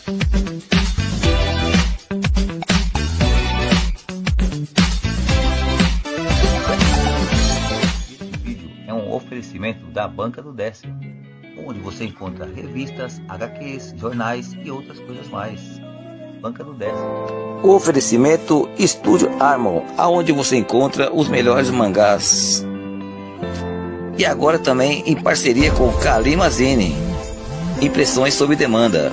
Este vídeo é um oferecimento da Banca do Décimo, onde você encontra revistas, HQs, jornais e outras coisas mais. Banca do Décimo. O oferecimento Estúdio Harmon, aonde você encontra os melhores mangás. E agora também em parceria com Kalima Zine, impressões sob demanda.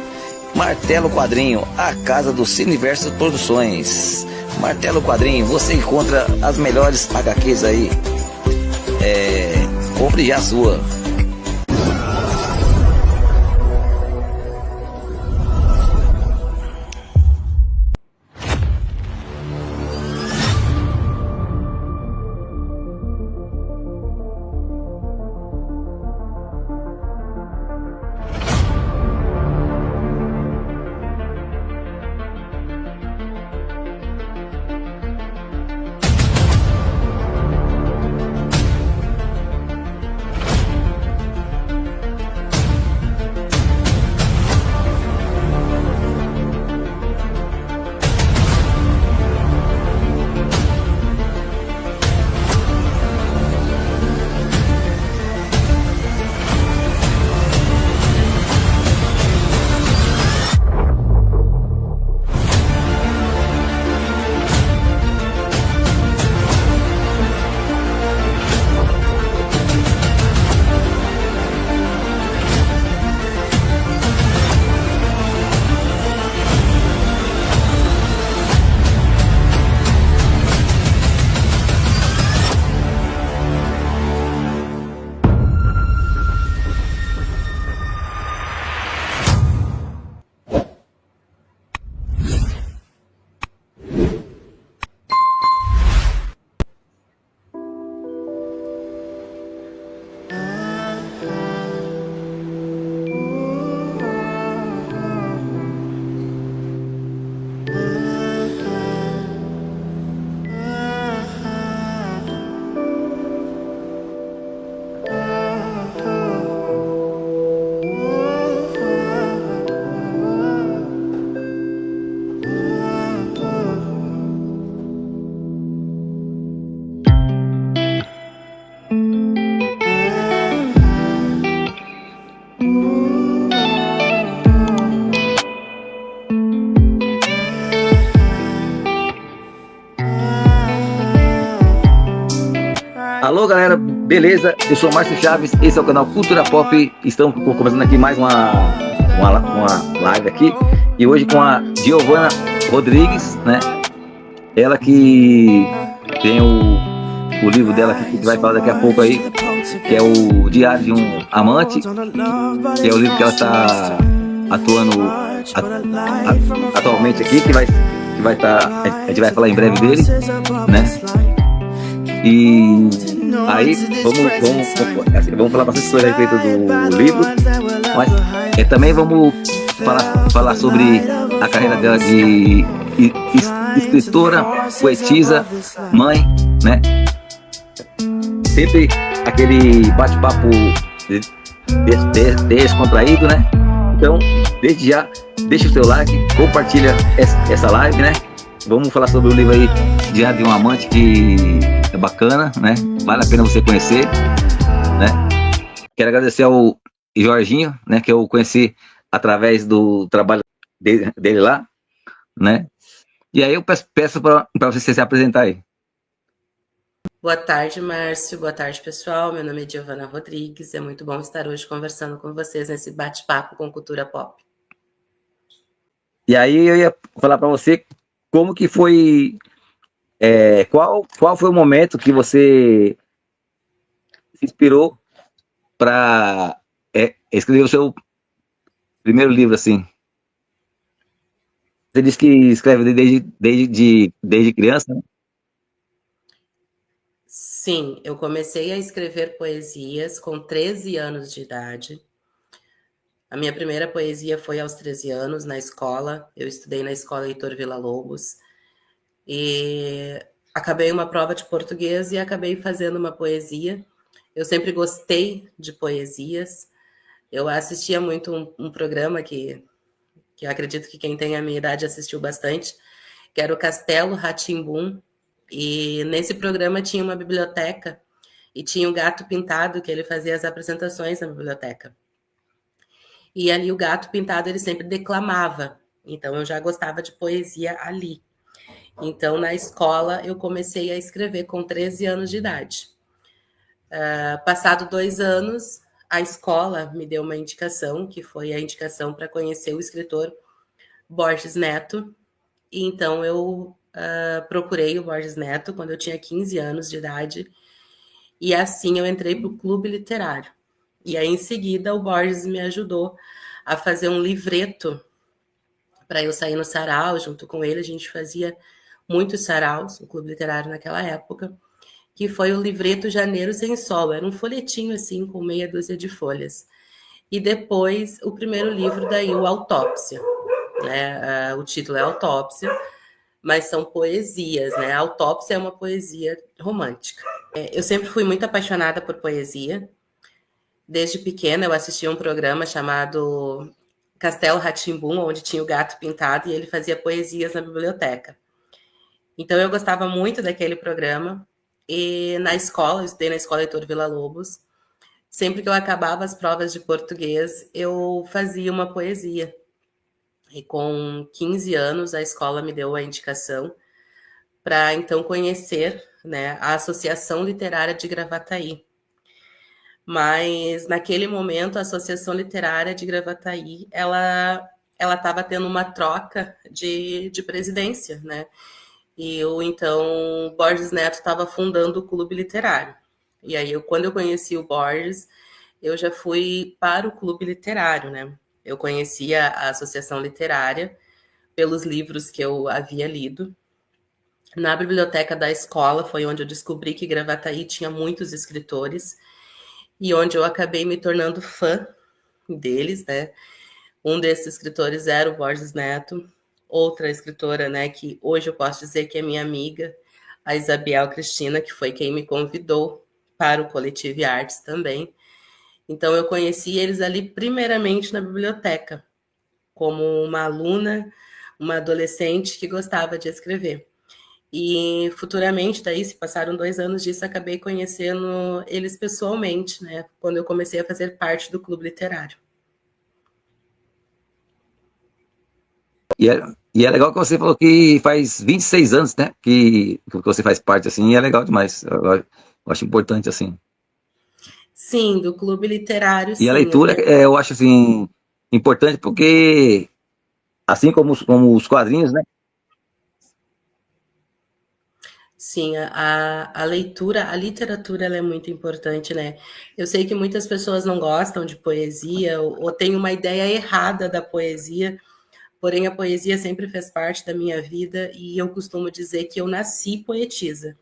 Martelo Quadrinho, a casa do Cineverso Produções. Martelo Quadrinho, você encontra as melhores HQs aí. Compre já a sua. Alô galera, beleza? Eu sou o Márcio Chaves, esse é o canal Cultura Pop. Estamos começando aqui mais uma live aqui. E hoje com a Giovana Rodrigues, né? Ela que tem o livro dela aqui, que vai falar daqui a pouco aí, que é o Diário de um Amante, que é o livro que ela está atuando atualmente aqui, que vai estar, a gente vai falar em breve dele, né? E aí vamos falar bastante coisa a respeito do livro, mas também vamos falar sobre a carreira dela de escritora, poetisa, mãe, né? Sempre aquele bate-papo descontraído, né? Então, desde já, deixa o seu like, compartilha essa live, né? Vamos falar sobre o livro aí, Diário de um Amante, que é bacana, né? Vale a pena você conhecer, né? Quero agradecer ao Jorginho, né? Que eu conheci através do trabalho dele lá, né? E aí eu peço para você se apresentar aí. Boa tarde, Márcio. Boa tarde, pessoal. Meu nome é Giovana Rodrigues. É muito bom estar hoje conversando com vocês nesse bate-papo com cultura pop. E aí eu ia falar para você como que foi, qual foi o momento que você se inspirou para escrever o seu primeiro livro, assim. Você disse que escreve desde criança, né? Sim, eu comecei a escrever poesias com 13 anos de idade. A minha primeira poesia foi aos 13 anos, na escola. Eu estudei na escola Heitor Villa-Lobos. E acabei uma prova de português e acabei fazendo uma poesia. Eu sempre gostei de poesias. Eu assistia muito um programa que que eu acredito que quem tem a minha idade assistiu bastante, que era o Castelo Rá-Tim-Bum, e nesse programa tinha uma biblioteca e tinha o Gato Pintado, que ele fazia as apresentações na biblioteca. E ali o Gato Pintado ele sempre declamava, então eu já gostava de poesia ali. Então na escola eu comecei a escrever com 13 anos de idade. Passado 2 anos, a escola me deu uma indicação, que foi a indicação para conhecer o escritor Borges Neto, e então eu procurei o Borges Neto quando eu tinha 15 anos de idade, e assim eu entrei para o clube literário. E aí, em seguida, o Borges me ajudou a fazer um livreto para eu sair no sarau. Junto com ele, a gente fazia muitos saraus no clube literário naquela época, que foi o livreto Janeiro Sem Solo. Era um folhetinho, assim, com meia dúzia de folhas. E depois, o primeiro livro daí, o Autópsia. Né? O título é Autópsia, mas são poesias, né? A Autópsia é uma poesia romântica. Eu sempre fui muito apaixonada por poesia. Desde pequena eu assistia um programa chamado Castelo Rá-Tim-Bum, onde tinha o Gato Pintado e ele fazia poesias na biblioteca. Então eu gostava muito daquele programa. E na escola, eu estudei na escola Heitor Villa-Lobos. Sempre que eu acabava as provas de português, eu fazia uma poesia. E com 15 anos, a escola me deu a indicação para então conhecer, né, a Associação Literária de Gravataí. Mas naquele momento a Associação Literária de Gravataí ela estava tendo uma troca de presidência, né? E o então Borges Neto estava fundando o Clube Literário. E aí quando eu conheci o Borges, eu já fui para o Clube Literário, né? Eu conhecia a Associação Literária pelos livros que eu havia lido. Na biblioteca da escola foi onde eu descobri que Gravataí tinha muitos escritores e onde eu acabei me tornando fã deles, né? Um desses escritores era o Borges Neto, outra escritora, né, que hoje eu posso dizer que é minha amiga, a Isabel Cristina, que foi quem me convidou para o Coletivo Artes também. Então eu conheci eles ali primeiramente na biblioteca, como uma aluna, uma adolescente que gostava de escrever. E futuramente, daí, se passaram 2 anos disso, acabei conhecendo eles pessoalmente, né? Quando eu comecei a fazer parte do clube literário. E é legal que você falou que faz 26 anos, né? Que você faz parte, assim, e é legal demais. Eu acho importante, assim. Sim, do clube literário, E a sim. leitura, eu acho, assim, importante porque, assim como os quadrinhos, né? Sim, a leitura, a literatura, ela é muito importante, né? Eu sei que muitas pessoas não gostam de poesia ou têm uma ideia errada da poesia, porém a poesia sempre fez parte da minha vida e eu costumo dizer que eu nasci poetisa.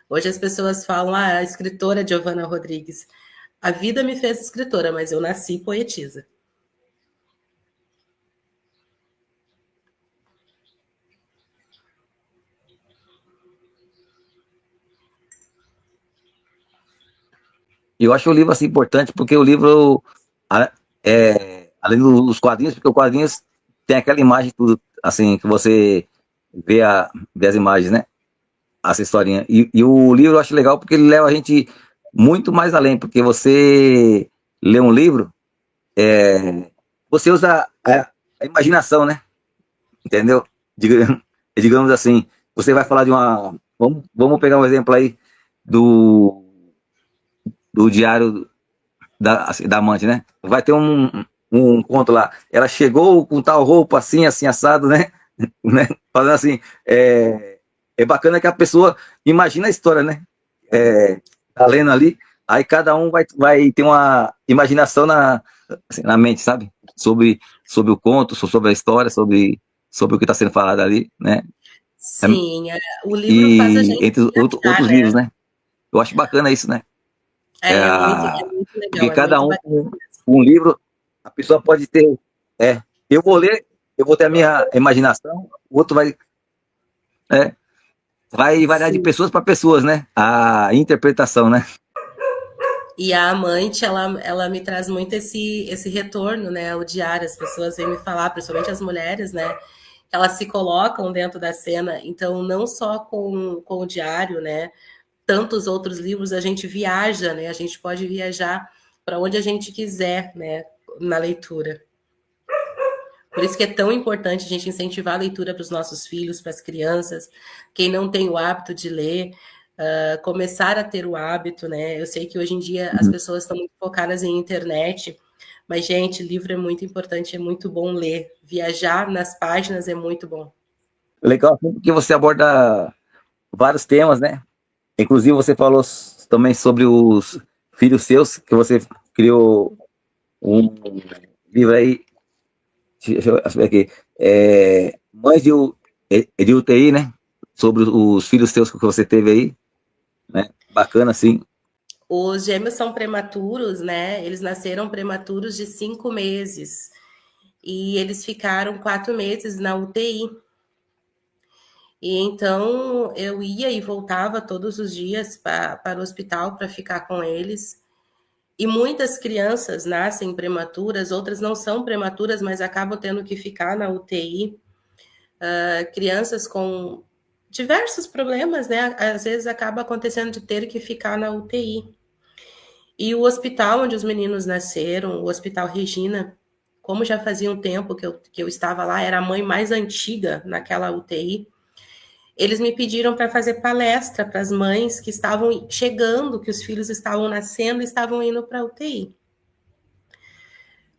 Hoje as pessoas falam, a escritora Giovanna Rodrigues. A vida me fez escritora, mas eu nasci poetisa. E eu acho o livro, assim, importante porque o livro, além dos quadrinhos, porque os quadrinhos tem aquela imagem, tudo, assim, que você vê as imagens, né? Essa historinha. E o livro eu acho legal porque ele leva a gente muito mais além, porque você lê um livro, você usa a imaginação, né? Entendeu? Digamos assim, você vai falar de uma. Vamos pegar um exemplo aí do diário da amante, né? Vai ter um conto lá. Ela chegou com tal roupa assim, assim, assado, né? Falando assim, é bacana que a pessoa imagina a história, né? Tá lendo ali, aí cada um vai ter uma imaginação assim, na mente, sabe? Sobre o conto, sobre a história, sobre o que está sendo falado ali, né? Sim, o livro faz a E gente entre viajar, outros né? livros, né? Eu acho bacana isso, né? É muito Porque legal, é cada muito um, bacana. um livro, a pessoa pode ter. Eu vou ler, eu vou ter a minha imaginação, o outro é, vai variar de Sim, pessoas para pessoas, né? A interpretação, né? E a amante, ela me traz muito esse retorno, né? O diário, as pessoas vêm me falar, principalmente as mulheres, né? Elas se colocam dentro da cena. Então, não só com o diário, né? Tantos outros livros, a gente viaja, né? A gente pode viajar para onde a gente quiser, né? Na leitura. Por isso que é tão importante a gente incentivar a leitura para os nossos filhos, para as crianças, quem não tem o hábito de ler, começar a ter o hábito, né? Eu sei que hoje em dia as pessoas estão muito focadas em internet, mas, gente, livro é muito importante, é muito bom ler. Viajar nas páginas é muito bom. Legal, assim, porque você aborda vários temas, né? Inclusive, você falou também sobre os filhos seus, que você criou um livro aí, deixa eu ver aqui, Mães de UTI, né? Sobre os filhos seus que você teve aí, né? Bacana, assim. Os gêmeos são prematuros, né? Eles nasceram prematuros de 5 meses. E eles ficaram 4 meses na UTI. E então eu ia e voltava todos os dias para o hospital para ficar com eles. E muitas crianças nascem prematuras, outras não são prematuras, mas acabam tendo que ficar na UTI. Crianças com diversos problemas, né? Às vezes acaba acontecendo de ter que ficar na UTI. E o hospital onde os meninos nasceram, o Hospital Regina, como já fazia um tempo que eu estava lá, era a mãe mais antiga naquela UTI. Eles me pediram para fazer palestra para as mães que estavam chegando, que os filhos estavam nascendo e estavam indo para a UTI.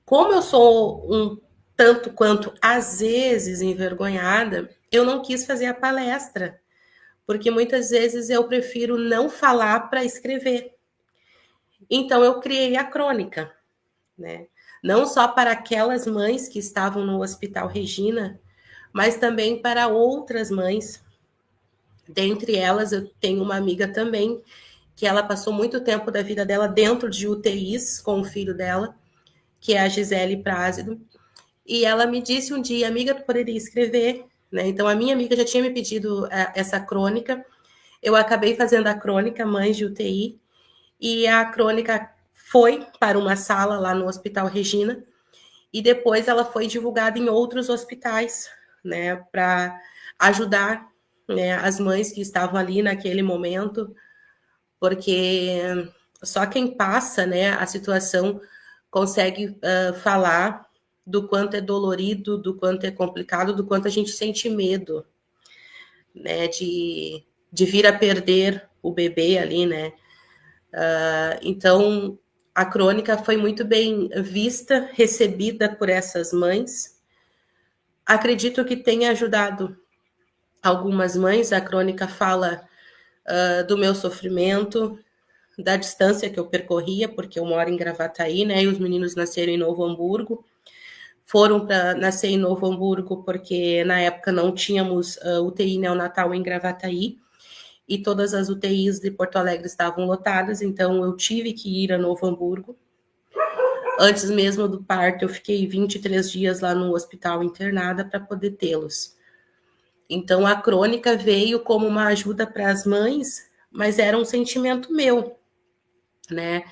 Como eu sou um tanto quanto, às vezes, envergonhada, eu não quis fazer a palestra, porque muitas vezes eu prefiro não falar para escrever. Então, eu criei a crônica, né? Não só para aquelas mães que estavam no Hospital Regina, mas também para outras mães. Dentre elas, eu tenho uma amiga também, que ela passou muito tempo da vida dela dentro de UTIs com o filho dela, que é a Gisele Prázido. E ela me disse um dia, amiga, tu poderia escrever, né? Então, a minha amiga já tinha me pedido essa crônica. Eu acabei fazendo a crônica Mães de UTI, e a crônica foi para uma sala lá no Hospital Regina, e depois ela foi divulgada em outros hospitais, né, para ajudar, né, as mães que estavam ali naquele momento, porque só quem passa, né, a situação consegue falar do quanto é dolorido, do quanto é complicado, do quanto a gente sente medo, né, de vir a perder o bebê ali, né. Então, a crônica foi muito bem vista, recebida por essas mães. Acredito que tenha ajudado algumas mães. A crônica fala do meu sofrimento, da distância que eu percorria, porque eu moro em Gravataí, né? E os meninos nasceram em Novo Hamburgo. Foram para nascer em Novo Hamburgo porque na época não tínhamos UTI neonatal em Gravataí e todas as UTIs de Porto Alegre estavam lotadas, então eu tive que ir a Novo Hamburgo. Antes mesmo do parto, eu fiquei 23 dias lá no hospital internada para poder tê-los. Então, a crônica veio como uma ajuda para as mães, mas era um sentimento meu, né?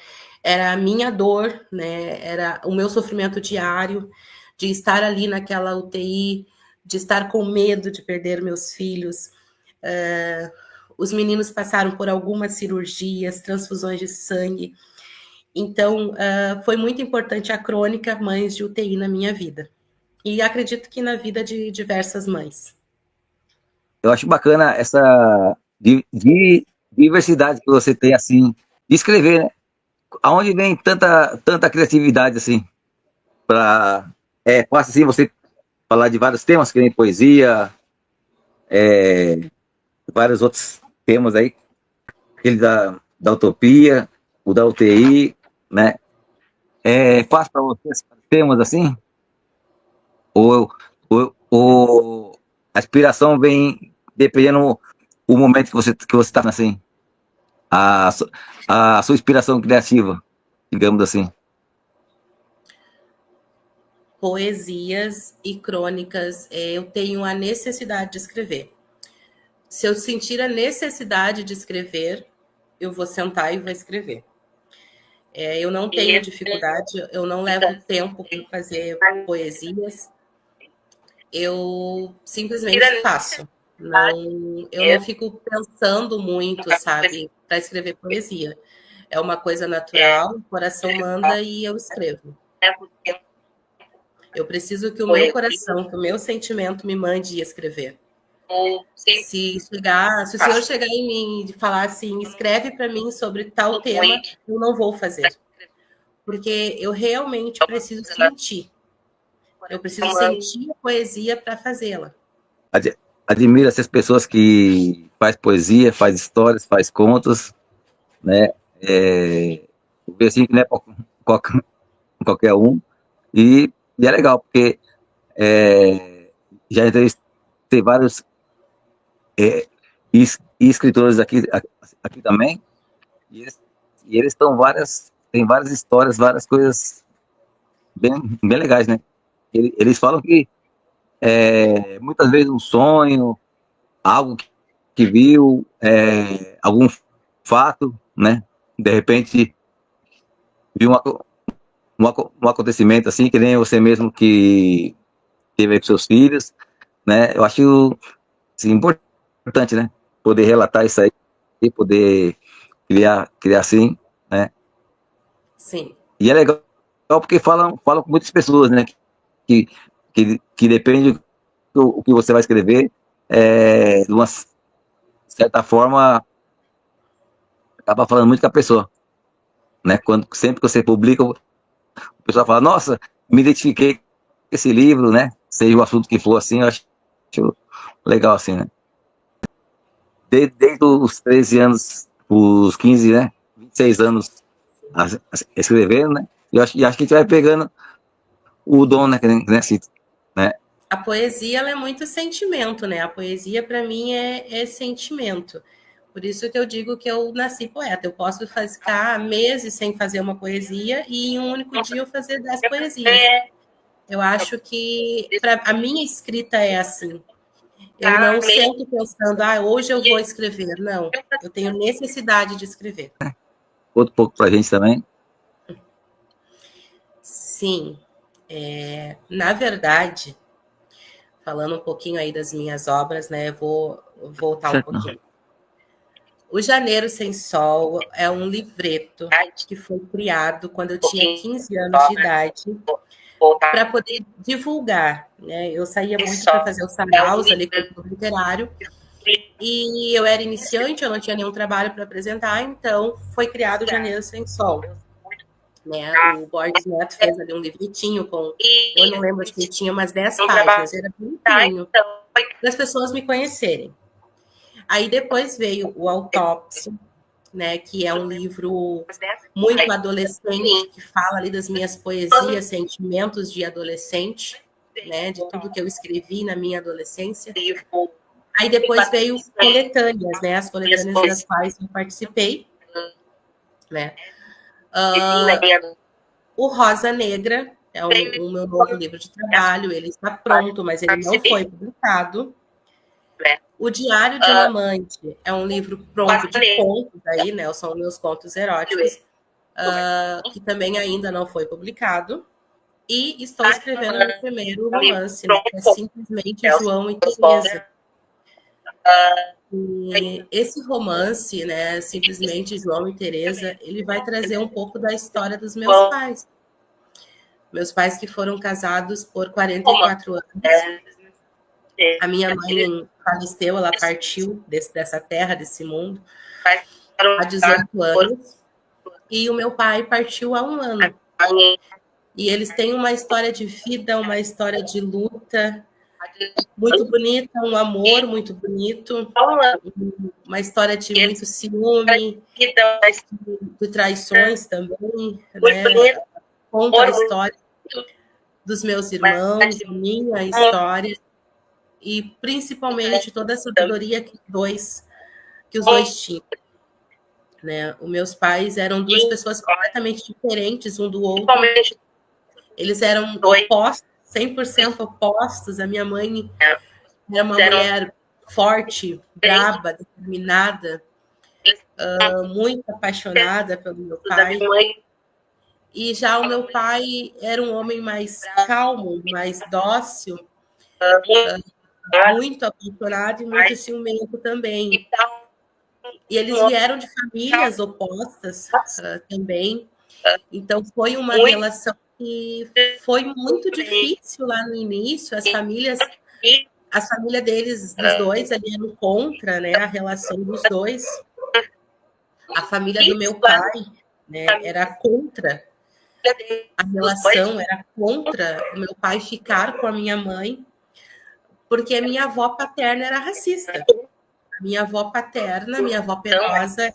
Era a minha dor, né? Era o meu sofrimento diário de estar ali naquela UTI, de estar com medo de perder meus filhos. Os meninos passaram por algumas cirurgias, transfusões de sangue. Então, foi muito importante a crônica Mães de UTI na minha vida. E acredito que na vida de diversas mães. Eu acho bacana essa diversidade que você tem, assim, de escrever, né? Aonde vem tanta criatividade, assim, para é fácil, assim, você falar de vários temas, que nem poesia, vários outros temas aí, aquele da utopia, o da UTI, né? É fácil para você esses temas assim? Ou a inspiração vem dependendo o momento que você está assim, a, su- a sua inspiração criativa, digamos assim. Poesias e crônicas, eu tenho a necessidade de escrever. Se eu sentir a necessidade de escrever, eu vou sentar e vou escrever. Eu não tenho dificuldade, eu não levo tempo para fazer poesias, eu simplesmente faço. Eu não fico pensando muito, sabe, para escrever poesia. É uma coisa natural, o coração manda e eu escrevo. Eu preciso que o meu coração, que o meu sentimento me mande escrever. Se o senhor chegar em mim e falar assim, escreve para mim sobre tal tema, eu não vou fazer. Porque eu realmente preciso sentir. Eu preciso sentir a poesia para fazê-la. Admiro essas pessoas que faz poesia, faz histórias, faz contos, né? Eu vejo assim que não é qualquer um. E é legal, porque já entrevistei vários escritores aqui também, e eles têm várias histórias, várias coisas bem legais, né? Eles falam que muitas vezes um sonho, algo que viu, algum fato, né? De repente viu um acontecimento assim, que nem você mesmo que teve aí com seus filhos, né? Eu acho assim, importante, né? Poder relatar isso aí, poder criar assim, né? Sim. E é legal porque falam com muitas pessoas, né? Que depende do que você vai escrever, de uma certa forma, acaba falando muito com a pessoa, né? Sempre que você publica, o pessoal fala, nossa, me identifiquei com esse livro, né? Seja o assunto que for, assim, eu acho legal, assim, né? Desde os 13 anos, os 15, né? 26 anos escrevendo, né? E acho que a gente vai pegando o dom, né? Assim, né? A poesia, ela é muito sentimento, né? A poesia, para mim, é sentimento. Por isso que eu digo que eu nasci poeta. Eu posso ficar meses sem fazer uma poesia e em um único dia eu fazer 10 poesias. Eu acho que a minha escrita é assim. Eu não sento pensando, hoje eu vou escrever. Não, eu tenho necessidade de escrever. Outro pouco pra gente também. Sim. Na verdade, falando um pouquinho aí das minhas obras, né? Eu vou voltar um pouquinho. O Janeiro Sem Sol é um livreto que foi criado quando eu tinha 15 anos de idade para poder divulgar, né? Eu saía muito para fazer os saraus ali com o clube literário e eu era iniciante, eu não tinha nenhum trabalho para apresentar, então foi criado o Janeiro Sem Sol. Né? O Borges Neto fez ali um livretinho com, eu não lembro, acho que ele tinha umas 10 páginas, era bonitinho, para as pessoas me conhecerem. Aí depois veio o Autópsia, né, que é um livro muito adolescente, que fala ali das minhas poesias, sentimentos de adolescente, né, de tudo que eu escrevi na minha adolescência. Aí depois veio coletâneas, né, as coletâneas das quais eu participei, né. O Rosa Negra é o meu novo livro de trabalho, ele está pronto, mas ele não foi publicado. O Diário de uma Amante é um livro pronto de contos aí, né? São meus contos eróticos, que também ainda não foi publicado. E estou escrevendo meu primeiro romance, né? Que é simplesmente João e Teresa. E esse romance, né? Simplesmente João e Teresa, ele vai trazer um pouco da história dos meus pais. Meus pais que foram casados por 44 anos. A minha mãe faleceu, ela partiu dessa terra, desse mundo, há 18 anos. E o meu pai partiu há 1 ano. E eles têm uma história de vida, uma história de luta muito bonita, um amor muito bonito, uma história de muito ciúme, de traições também, né? Conta a história dos meus irmãos, a minha história. E principalmente toda a sabedoria que os dois tinham. Né? Os meus pais eram 2 pessoas completamente diferentes um do outro. Eles eram opostos, 100% opostos. A minha mãe era uma mulher forte, braba, determinada, muito apaixonada pelo meu pai. E já o meu pai era um homem mais calmo, mais dócil, muito apaixonado e muito ciumento também. E eles vieram de famílias opostas também. Então, foi uma relação que foi muito difícil lá no início. A família deles, dos dois, ali eram contra, né, a relação dos dois. A família do meu pai, né, era contra a relação, era contra o meu pai ficar com a minha mãe, porque a minha avó paterna era racista. A minha avó paterna, minha avó Penosa,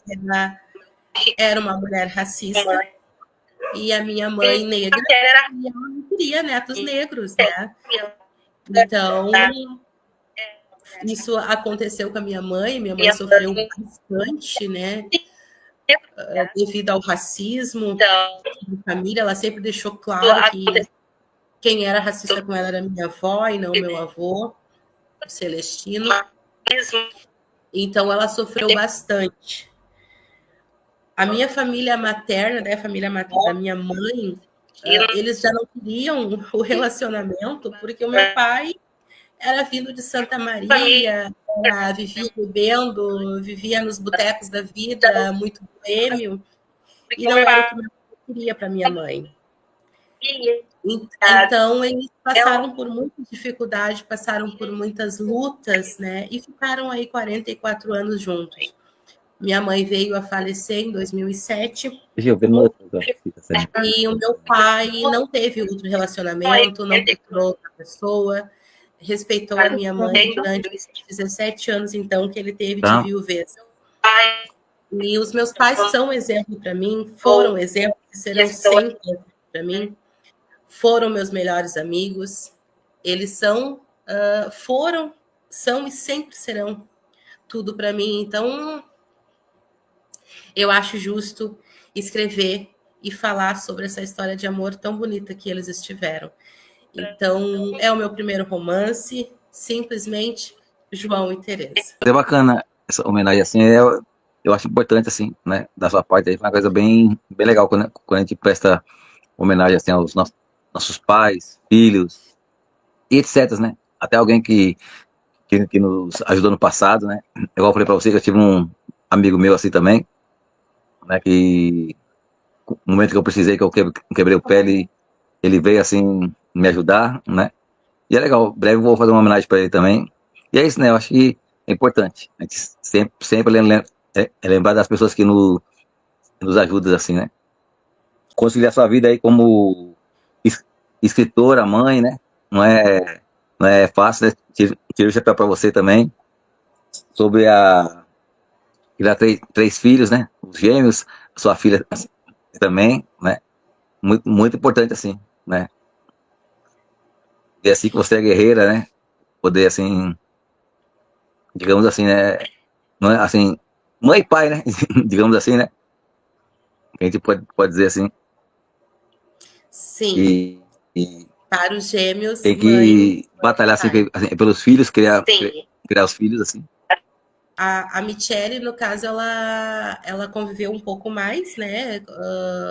era uma mulher racista, e a minha mãe negra, ela não queria netos negros, né? Então, isso aconteceu com a minha mãe sofreu bastante, né? Devido ao racismo da família, ela sempre deixou claro que quem era racista com ela era minha avó e não meu avô, o Celestino. Então, ela sofreu bastante. A minha família materna, né, a família da minha mãe, eles já não queriam o relacionamento, porque o meu pai era vindo de Santa Maria, vivia bebendo, vivia nos botecos da vida, muito boêmio, e não era o que meu pai queria para minha mãe. Então, eles passaram por muita dificuldade, passaram por muitas lutas, né, e ficaram aí 44 anos juntos. Minha mãe veio a falecer em 2007. E o meu pai não teve outro relacionamento, não procurou outra pessoa, respeitou a minha mãe durante os 17 anos, então, que ele teve de viuvez. E os meus pais são exemplo para mim, foram exemplo e serão sempre para mim. Foram meus melhores amigos. Eles são e sempre serão tudo para mim. Então, eu acho justo escrever e falar sobre essa história de amor tão bonita que eles estiveram. Então, é o meu primeiro romance, simplesmente João e Teresa. É bacana essa homenagem, assim, eu acho importante, assim, né, da sua parte aí, foi uma coisa bem legal quando a gente presta homenagem, assim, aos nossos pais, filhos, e etc, né, até alguém que nos ajudou no passado, né, igual eu falei pra você que eu tive um amigo meu assim também, né, que no momento que eu precisei, que eu quebrei o pé, ele veio assim me ajudar, né? E é legal, breve eu vou fazer uma homenagem para ele também. E é isso, né? Eu acho que é importante. A gente sempre lembrar das pessoas que nos ajudam, assim, né? Conciliar sua vida aí como escritora, mãe, né? Não é fácil, né? Tiro o chapéu para você também. Sobre criar três filhos, né? Os gêmeos, sua filha também, né? Muito, muito importante, assim, né? E assim que você é guerreira, né? Poder, assim, digamos assim, né? Não é assim, mãe e pai, né? digamos assim, né? A gente pode dizer assim. Sim. Para os gêmeos, tem que batalhar assim, pelos filhos, criar os filhos, assim. A Michele, no caso, ela conviveu um pouco mais, né?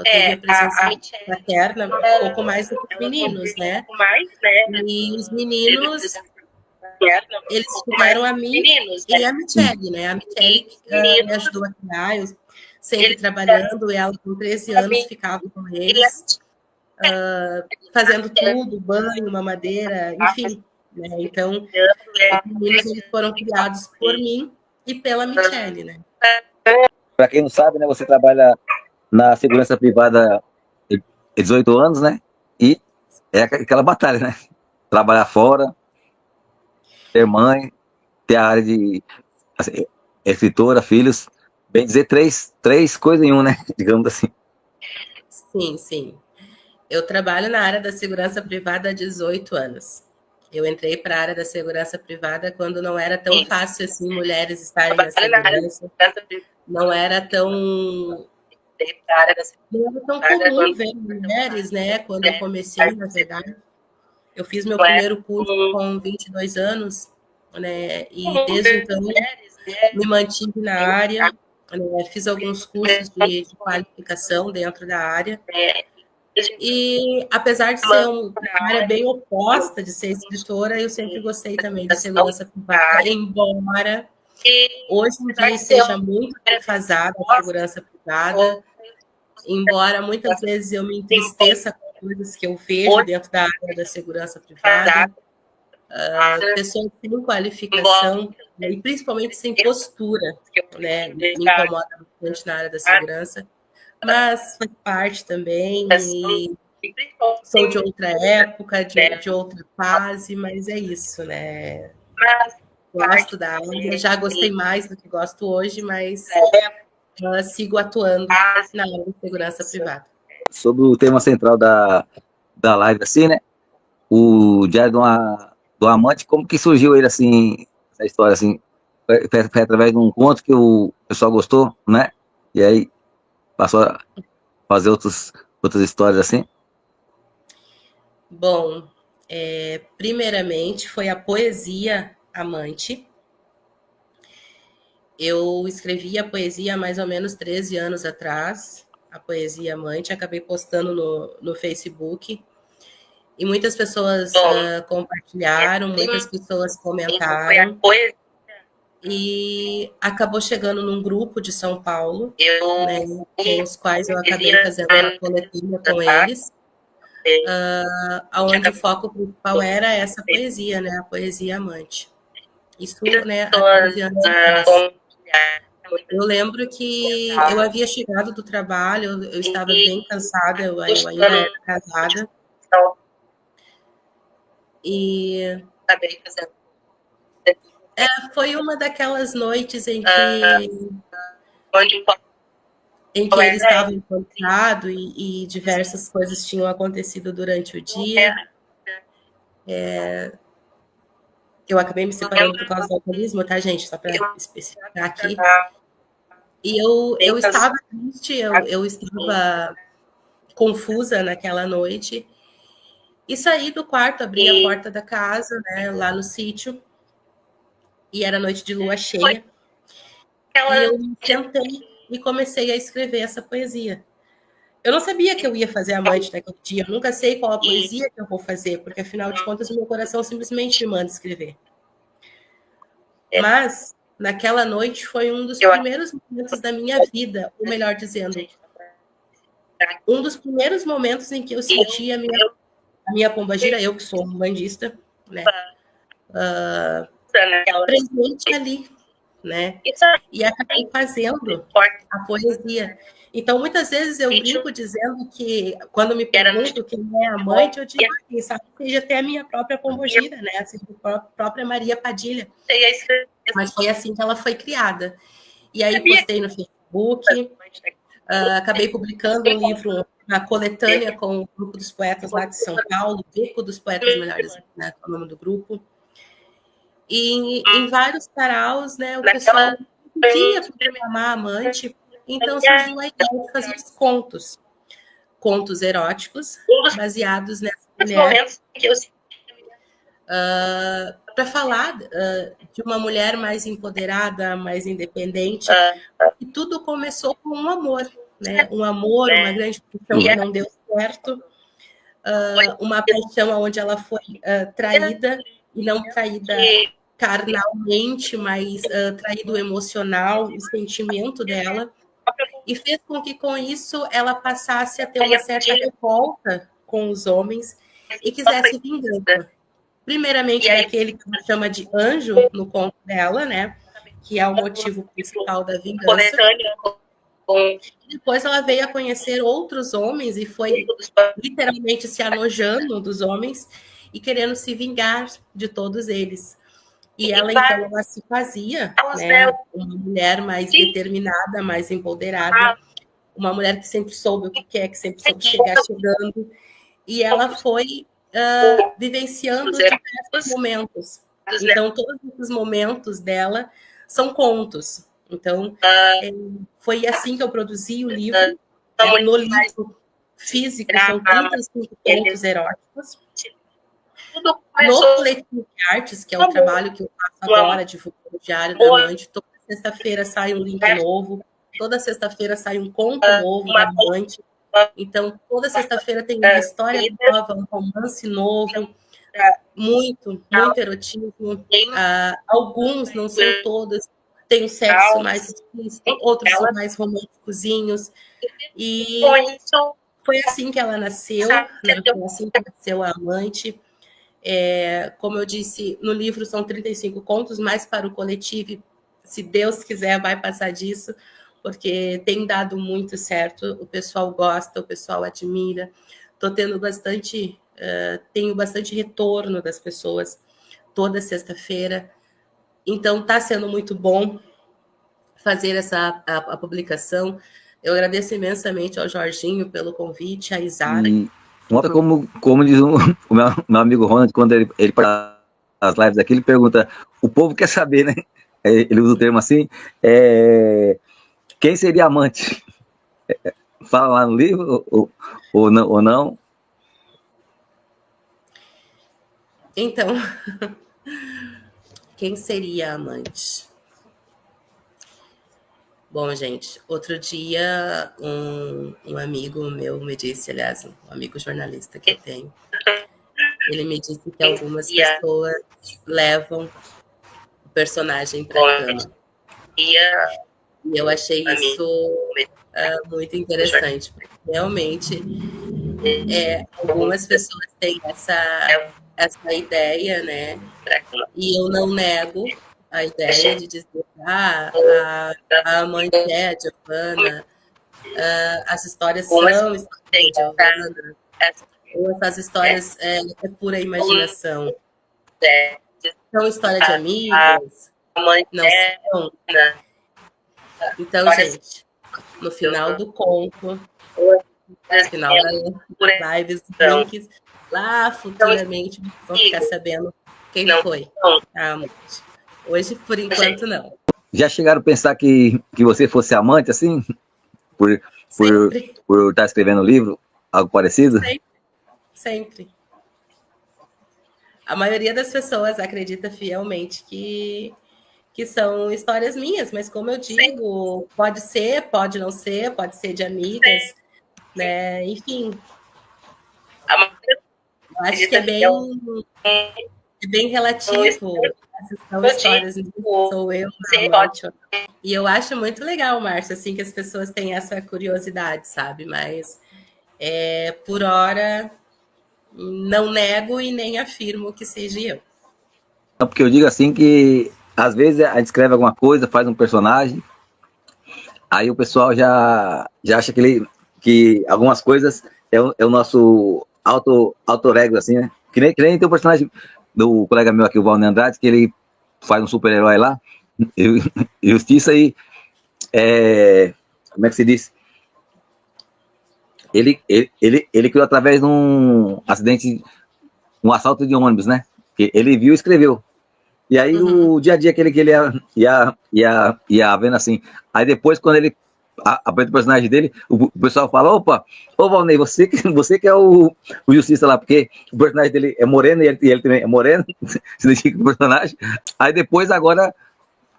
Teve a presença paterna um pouco mais do que os meninos, né? E os meninos, eles tiveram a mim e a Michele, né? A Michele me ajudou a criar, eu sempre trabalhando, e ela com 13 anos ficava com eles, fazendo tudo, banho, mamadeira, enfim. Né? Então, os meninos eles foram criados por mim e pela Michele, né? Para quem não sabe, né, você trabalha na segurança privada há 18 anos, né? E é aquela batalha, né? Trabalhar fora, ter mãe, ter a área de assim, escritora, filhos, bem dizer, três coisas em um, né? Digamos assim. Sim, sim. Eu trabalho na área da segurança privada há 18 anos. Eu entrei para a área da segurança privada quando não era tão fácil assim mulheres estarem na segurança. Não era tão comum ver mulheres, né? Quando eu comecei, na verdade. Eu fiz meu primeiro curso com 22 anos, né? E desde então me mantive na área, né? Fiz alguns cursos de qualificação dentro da área. E apesar de ser uma área bem oposta de ser escritora, eu sempre gostei também de segurança privada, embora hoje em dia esteja muito defasada a segurança privada, embora muitas vezes eu me entristeça com coisas que eu vejo dentro da área da segurança privada, pessoas sem qualificação, né, e principalmente sem postura, né, me incomoda bastante na área da segurança, mas faz parte também, e sou de outra época, de outra fase, mas é isso, né? Gosto da área, já gostei mais do que gosto hoje, mas sigo atuando na área de segurança privada. Sobre o tema central da live, assim, né? O Diário do Amante, como que surgiu ele, assim, essa história, assim? Foi através de um conto que o pessoal gostou, né? E aí passou a fazer outras histórias, assim? Bom, primeiramente foi a poesia Amante. Eu escrevi a poesia há mais ou menos 13 anos atrás, a poesia Amante, acabei postando no Facebook, e muitas pessoas compartilharam, muitas pessoas comentaram, e acabou chegando num grupo de São Paulo, né, com os quais eu acabei fazendo uma coletânea com eles, onde o foco principal era essa poesia, né, a poesia Amante. Isso, né, há 13 anos atrás. Eu lembro que eu havia chegado do trabalho, eu estava bem cansada, eu ainda era casada. E foi uma daquelas noites em que ele estava encontrado e diversas coisas tinham acontecido durante o dia. Eu acabei me separando por causa do alcoolismo, tá, gente? Só para especificar aqui. E eu estava triste, eu estava confusa naquela noite. E saí do quarto, abri a porta da casa, né, lá no sítio. E era noite de lua cheia. E eu me sentei e comecei a escrever essa poesia. Eu não sabia que eu ia fazer Amante naquele dia. Eu nunca sei qual a poesia que eu vou fazer, porque, afinal de contas, o meu coração simplesmente me manda escrever. Mas, naquela noite, foi um dos primeiros momentos da minha vida, ou melhor dizendo, um dos primeiros momentos em que eu senti a minha pombagira, eu que sou umbandista, né, presente ali, né, e acabei fazendo a poesia. Então, muitas vezes eu brinco dizendo que, quando me perguntam quem é Amante, eu digo, quem sabe seja até a minha própria pombagira, né, assim, a própria Maria Padilha. Mas foi assim que ela foi criada. E aí postei no Facebook, acabei publicando um livro na coletânea com o grupo dos poetas lá de São Paulo, Beco dos Poetas Melhores, né, é o nome do grupo. E em vários saraus, né, o pessoal pedia para me amar Amante, então surgiu a ideia de fazer os contos eróticos, baseados nessa mulher, para falar de uma mulher mais empoderada, mais independente, e tudo começou com um amor, né? Um amor, uma grande paixão que não deu certo, uma paixão onde ela foi traída, e não traída carnalmente, mas traído emocional, o sentimento dela, e fez com que, com isso, ela passasse a ter uma certa revolta com os homens e quisesse vingança. Primeiramente, daquele que ela chama de anjo no conto dela, né? Que é o motivo principal da vingança. E depois ela veio a conhecer outros homens e foi literalmente se anojando dos homens e querendo se vingar de todos eles. E ela, então, ela se fazia, né, uma mulher mais determinada, mais empoderada, uma mulher que sempre soube o que quer, que sempre soube chegar chegando. E ela foi vivenciando diversos momentos. Então, todos esses momentos dela são contos. Então, foi assim que eu produzi o livro. No livro físico, são 35 contos eróticos. No coletivo de artes, que é o trabalho que eu faço agora, divulgando o Diário da Amante, toda sexta-feira sai um link novo, toda sexta-feira sai um conto novo da Amante, Então, toda sexta-feira tem uma história nova, um romance novo, muito erotismo. Alguns, não são todos, tem o sexo mais explícito, outros são mais românticozinhos. E foi assim que ela nasceu, né? Foi assim que nasceu a Amante. Como eu disse, no livro são 35 contos, mas para o coletivo, se Deus quiser, vai passar disso, porque tem dado muito certo, o pessoal gosta, o pessoal admira. Estou tendo tenho bastante retorno das pessoas toda sexta-feira. Então, está sendo muito bom fazer a publicação. Eu agradeço imensamente ao Jorginho pelo convite, a Isara. Nota como diz o meu amigo Ronald, quando ele para as lives aqui, ele pergunta, o povo quer saber, né? Ele usa o termo assim, quem seria amante? Fala lá no livro ou não? Então, quem seria amante? Bom, gente, outro dia um amigo meu me disse, aliás, um amigo jornalista que eu tenho, ele me disse que algumas pessoas levam o personagem para a cama. E eu achei isso muito interessante, porque realmente algumas pessoas têm essa ideia, né? E eu não nego a ideia de dizer, a amante é a Giovanna, as histórias são histórias da Giovanna, ou essas histórias é pura imaginação. São histórias de amigas, não são. Então, gente, no final do conto, no final das lives, links, lá futuramente vão ficar sabendo quem foi a amante. Hoje, por enquanto, não. Já chegaram a pensar que você fosse amante, assim? Por estar escrevendo um livro? Algo parecido? Sempre. A maioria das pessoas acredita fielmente que são histórias minhas, mas como eu digo, pode ser, pode não ser, pode ser de amigas, né? Enfim. Eu acho que é bem relativo. Essas são histórias, sou eu, amante. E eu acho muito legal, Márcio, assim, que as pessoas têm essa curiosidade, sabe? Mas, por hora, não nego e nem afirmo que seja eu. Porque eu digo assim que, às vezes, a gente escreve alguma coisa, faz um personagem, aí o pessoal já acha que algumas coisas é o nosso alter ego, assim, né? Que nem tem o personagem do colega meu aqui, o Valnei Andrade, que ele faz um super-herói lá, Justiça, e como é que se diz? Ele criou através de um acidente, um assalto de ônibus, né? Que ele viu e escreveu. E aí o dia a dia que ele ia vendo assim. Aí depois, quando ele apresenta o personagem dele, o pessoal fala, ô Valnei, você que é o Justiça lá, porque o personagem dele é moreno e ele também é moreno, se identifica com o personagem. Aí depois, agora,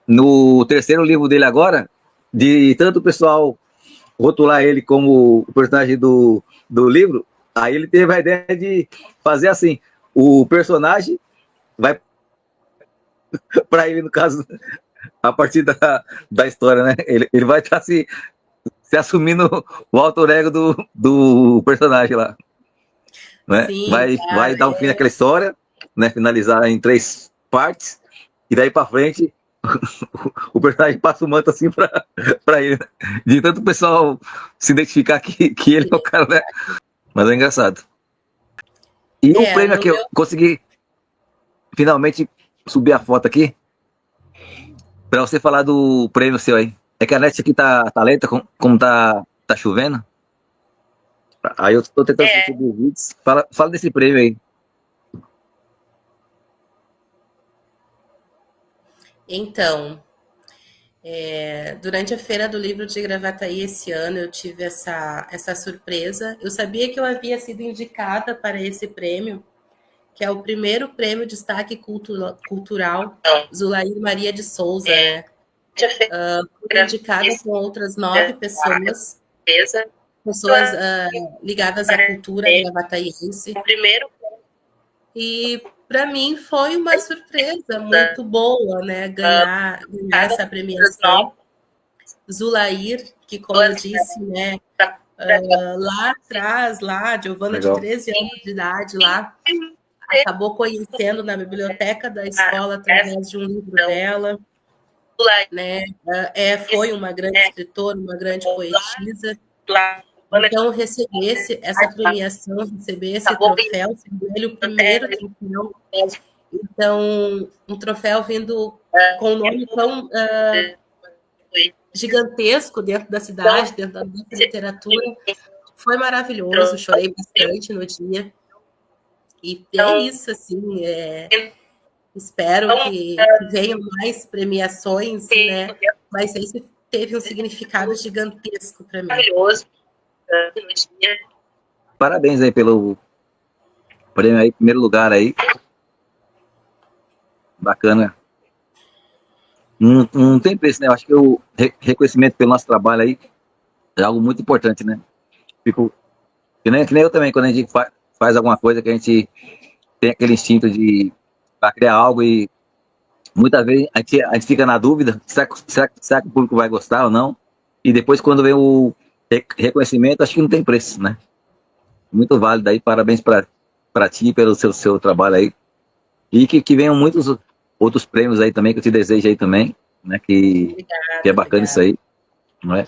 no terceiro livro dele agora, de tanto o pessoal rotular ele como o personagem do livro, aí ele teve a ideia de fazer assim, o personagem vai para ele, no caso, a partir da história, né? Ele vai estar se assumindo o alter ego do personagem lá. Né? Sim, vai dar um fim naquela história, né? Finalizar em 3 partes, e daí para frente o personagem passa o manto assim para ele. De tanto o pessoal se identificar que ele é o cara, né? Mas é engraçado. E o prêmio aqui, eu consegui finalmente subir a foto aqui para você falar do prêmio seu aí. É que a net aqui tá lenta, como tá chovendo. Aí eu tô tentando subir os vídeos. Fala desse prêmio aí. Então, durante a Feira do Livro de Gravataí esse ano, eu tive essa surpresa. Eu sabia que eu havia sido indicada para esse prêmio, que é o primeiro prêmio Destaque Cultural Zulair Maria de Souza, né? Fui indicada com outras 9 pessoas. pessoas ligadas à cultura gravataiense. E para mim foi uma surpresa muito boa, né, ganhar essa premiação. Zulair, que como eu disse, né, lá atrás, lá, Giovana de 13 anos de idade, lá, acabou conhecendo na biblioteca da escola através de um livro dela, né, foi uma grande escritora, uma grande poetisa. Então, receber essa premiação, receber esse troféu, sendo ele o primeiro troféu. Então, um troféu vindo com um nome tão gigantesco dentro da cidade, dentro da nossa literatura. Foi maravilhoso, chorei bastante no dia. E é isso, assim, espero que venham mais premiações, né? Mas esse teve um significado gigantesco para mim. Parabéns aí pelo prêmio aí, primeiro lugar aí. Bacana. Não tem preço, né? Eu acho que o reconhecimento pelo nosso trabalho aí é algo muito importante, né? Fico, que nem eu também, quando a gente faz alguma coisa que a gente tem aquele instinto de para criar algo e muitas vezes a gente fica na dúvida, será que o público vai gostar ou não? E depois quando vem o reconhecimento, acho que não tem preço, né? Muito válido aí, parabéns para ti pelo seu trabalho aí. E que venham muitos outros prêmios aí também, que eu te desejo aí também, né? Que é bacana isso aí, não é?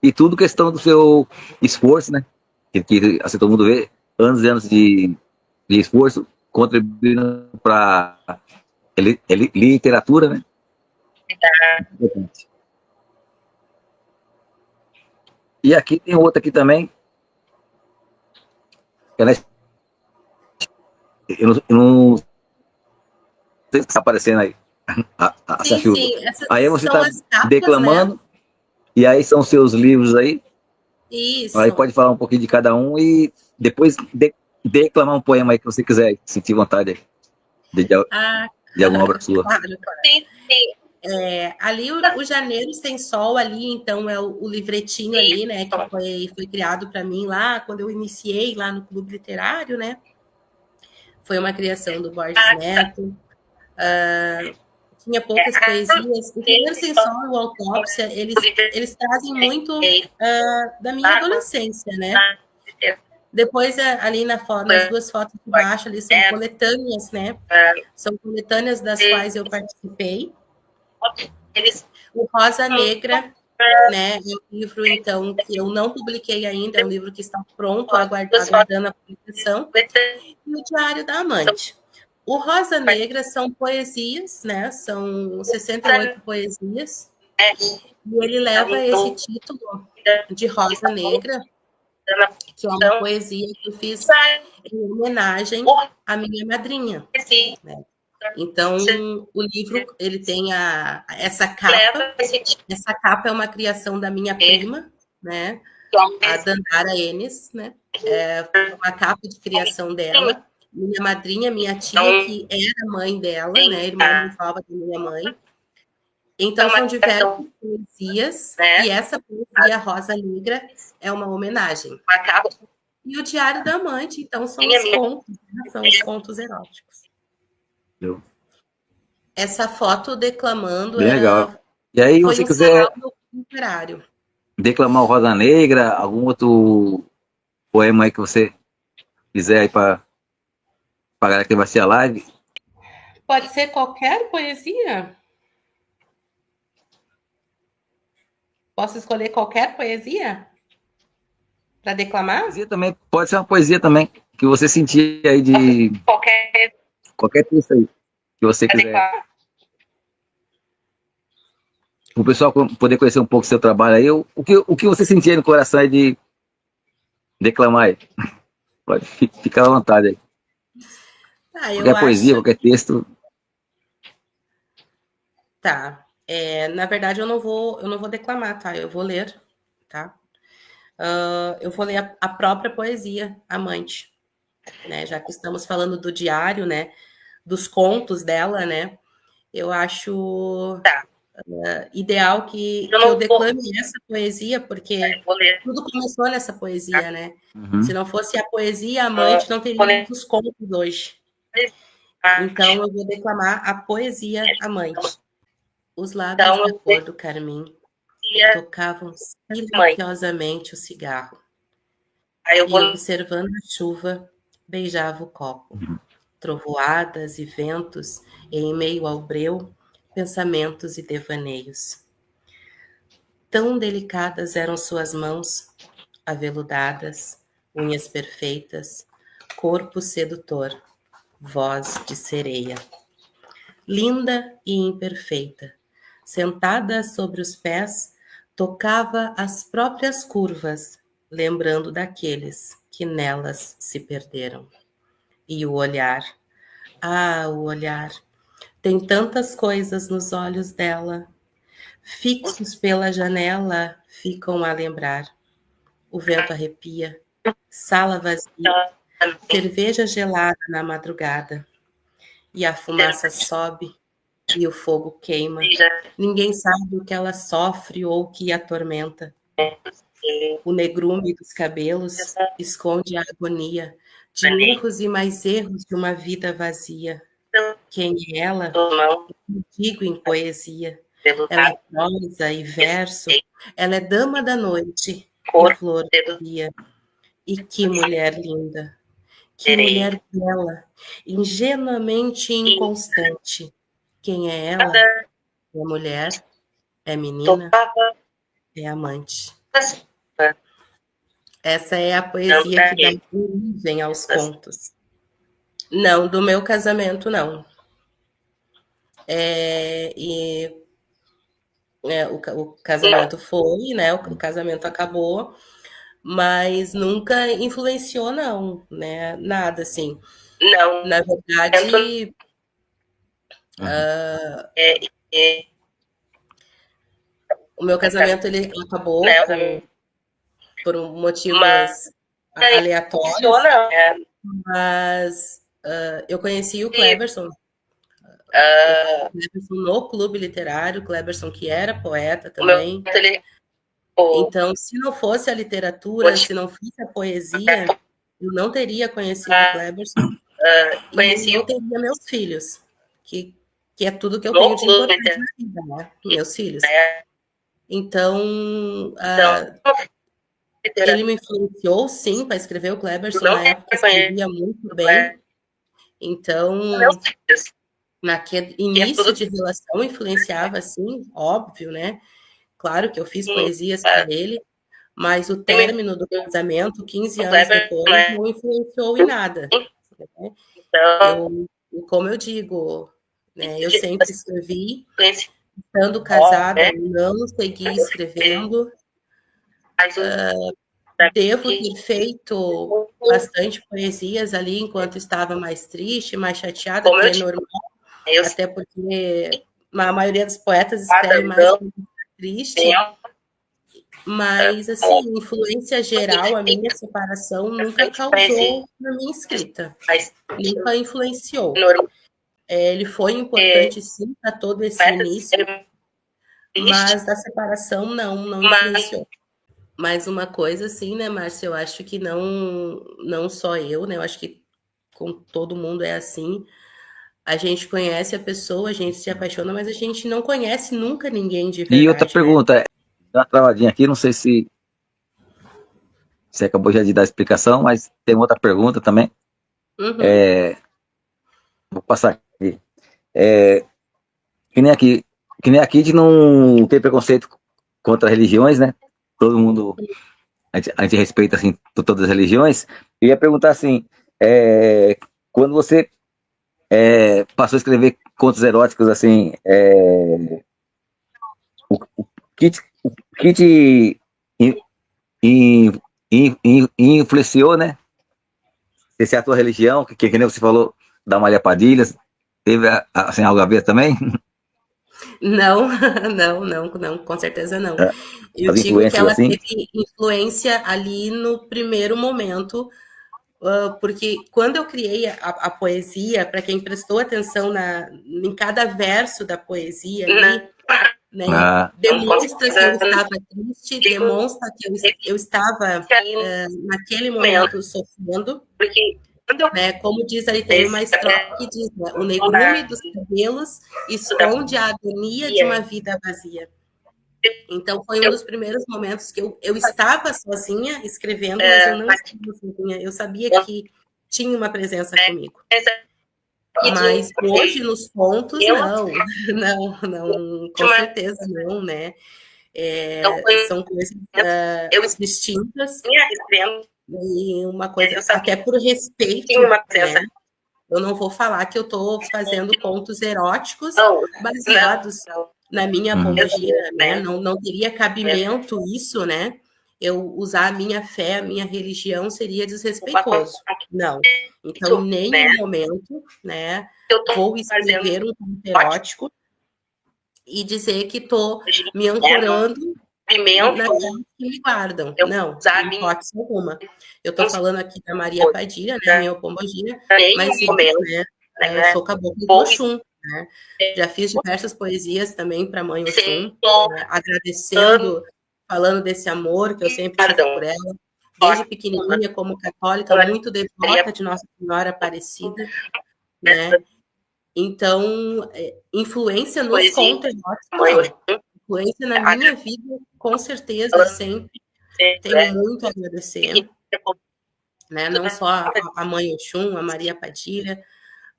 E tudo questão do seu esforço, né? Que assim, todo mundo vê, anos e anos de esforço, contribuindo para literatura, né? E aqui tem outra aqui também. Ela, eu não sei se está aparecendo aí. Sim, aí você está declamando, né? E aí são seus livros aí. Isso. Aí pode falar um pouquinho de cada um e depois declamar um poema aí que você quiser, sentir vontade de alguma obra sua. Claro. Sim. Ali o Janeiro Sem Sol ali, então é o livretinho ali, né, que foi criado para mim lá quando eu iniciei lá no Clube Literário, né? Foi uma criação do Borges Neto. Tinha poucas poesias. O Janeiro Sem Sol e o Autópsia, eles trazem muito da minha adolescência, né? Depois, ali nas duas fotos de baixo, ali são coletâneas, né? São coletâneas das quais eu participei. O Rosa Negra, né? É um livro, então, que eu não publiquei ainda, é um livro que está pronto, aguardando a publicação. E o Diário da Amante. O Rosa Negra são poesias, né? São 68 poesias. E ele leva esse título de Rosa Negra, que é uma poesia que eu fiz em homenagem à minha madrinha. Né? Então, o livro, ele tem essa capa. Essa capa é uma criação da minha prima, né? A Dandara Enes, né? É uma capa de criação dela. Minha madrinha, minha tia, que era mãe dela, né? Irmã mais nova da minha mãe. Então, são diversas poesias, e essa poesia Rosa Negra é uma homenagem. E o Diário da Amante, então, são os contos, né? São os contos eróticos. Essa foto declamando bem legal. E aí, foi você quiser literário. Declamar o Rosa Negra, algum outro poema aí que você quiser aí para a galera que vai assistir a live? Pode ser qualquer poesia? Posso escolher qualquer poesia para declamar? Poesia também, pode ser uma poesia também, que você sentir aí de qualquer texto aí, que você quiser. O pessoal poder conhecer um pouco do seu trabalho aí, o que você sentir aí no coração aí de declamar aí. Pode ficar à vontade aí. Qualquer poesia, qualquer texto. Tá. Na verdade, eu não vou declamar, tá? Eu vou ler, tá? Eu vou ler a própria poesia, Amante, né? Já que estamos falando do diário, né? Dos contos dela, né? Eu acho ideal que eu declame essa poesia, porque tudo começou nessa poesia, né? Se não fosse a poesia Amante, não teríamos os contos hoje. Então, eu vou declamar a poesia Amante. Os lábios da cor do carmim tocavam silenciosamente o cigarro. E, observando a chuva, beijava o copo. Trovoadas e ventos, e em meio ao breu, pensamentos e devaneios. Tão delicadas eram suas mãos, aveludadas, unhas perfeitas, corpo sedutor, voz de sereia. Linda e imperfeita, sentada sobre os pés, tocava as próprias curvas, lembrando daqueles que nelas se perderam. E o olhar, o olhar, tem tantas coisas nos olhos dela, fixos pela janela, ficam a lembrar. O vento arrepia, sala vazia, cerveja gelada na madrugada. E a fumaça sobe e o fogo queima. Ninguém sabe o que ela sofre ou o que a atormenta. O negrume dos cabelos esconde a agonia de erros e mais erros de uma vida vazia. Quem é ela? Eu digo em poesia. Ela é prosa e verso, ela é dama da noite e flor do dia. E que mulher linda, que mulher bela, ingenuamente inconstante. Quem é ela? É mulher, é menina, é amante. Essa é a poesia que dá origem aos contos. Não, do meu casamento, não. O casamento foi, né? O casamento acabou, mas nunca influenciou, não, né? Nada, assim. Não. Na verdade, o meu casamento ele acabou por motivos aleatórios, mas eu conheci o Cleberson. Cleberson no Clube Literário, Cleberson que era poeta também. Então, se não fosse a literatura, se não fosse a poesia, eu não teria conhecido o Cleberson e não teria meus filhos, que é tudo que eu tenho de importante na vida, né? Meus filhos. Então, ele me influenciou, sim, para escrever o Cleberson. Na época, escrevia muito bem. Então, naquele início de relação, influenciava, sim, óbvio, né? Claro que eu fiz poesias para ele, mas o término do casamento, 15 anos depois, não influenciou em nada. Né? Como eu digo, né, eu sempre escrevi, estando casada, não segui escrevendo. Devo ter feito bastante poesias ali enquanto estava mais triste, mais chateada, que é normal, até porque a maioria dos poetas escreve mais triste. Mas, assim, influência geral, a minha separação nunca causou na minha escrita. Nunca influenciou. Ele foi importante, sim, para todo esse início, mas a separação não influenciou. Mas uma coisa, assim, né, Márcia, eu acho que não só eu, né, eu acho que com todo mundo é assim. A gente conhece a pessoa, a gente se apaixona, mas a gente não conhece nunca ninguém de verdade. E outra pergunta, né? Dá uma travadinha aqui, não sei se você acabou já de dar a explicação, mas tem outra pergunta também. Uhum. Vou passar aqui. Que nem aqui a gente não tem preconceito contra religiões, né? Todo mundo, a gente respeita, assim, todas as religiões. Eu ia perguntar, assim, quando você passou a escrever contos eróticos, assim, o que te influenciou, né? Se é a tua religião, que nem você falou da Amália Padilha, teve assim, algo a ver também? Não, com certeza não. Eu digo que ela teve influência ali no primeiro momento, porque quando eu criei a poesia, para quem prestou atenção em cada verso da poesia ali, né? Ah, Demonstra que eu estava triste, demonstra que eu estava naquele momento sofrendo, né? Como diz aí, tem uma estrofe que diz, né? O negrume dos cabelos esconde a agonia de uma vida vazia. Então, foi um dos primeiros momentos que eu estava sozinha escrevendo, mas eu não estava sozinha. Eu sabia que tinha uma presença comigo. Mas hoje, nos contos, não, com certeza não, né? São coisas distintas. E uma coisa, até por respeito, né? Eu não vou falar que eu estou fazendo contos eróticos baseados na minha pombogira, né? Não teria cabimento isso, né? Eu usar a minha fé, a minha religião seria desrespeitoso. Não. Então, em nenhum momento, né, vou escrever um conto erótico e dizer que estou me ancorando naqueles que me guardam. Não, em hipótese alguma. Eu estou falando aqui da Maria Padilha, né, minha pombogira, mas né, eu sou caboclo do Oxum, né? Já fiz diversas poesias também para a mãe Oxum, né, agradecendo, falando desse amor que eu sempre tive por ela. Desde pequenininha, como católica, muito devota de Nossa Senhora Aparecida, né? Então, influência nos contos eróticos, não. Influência na minha vida, com certeza, sempre. Tenho muito a agradecer, né? Não só a mãe Oxum, a Maria Padilha,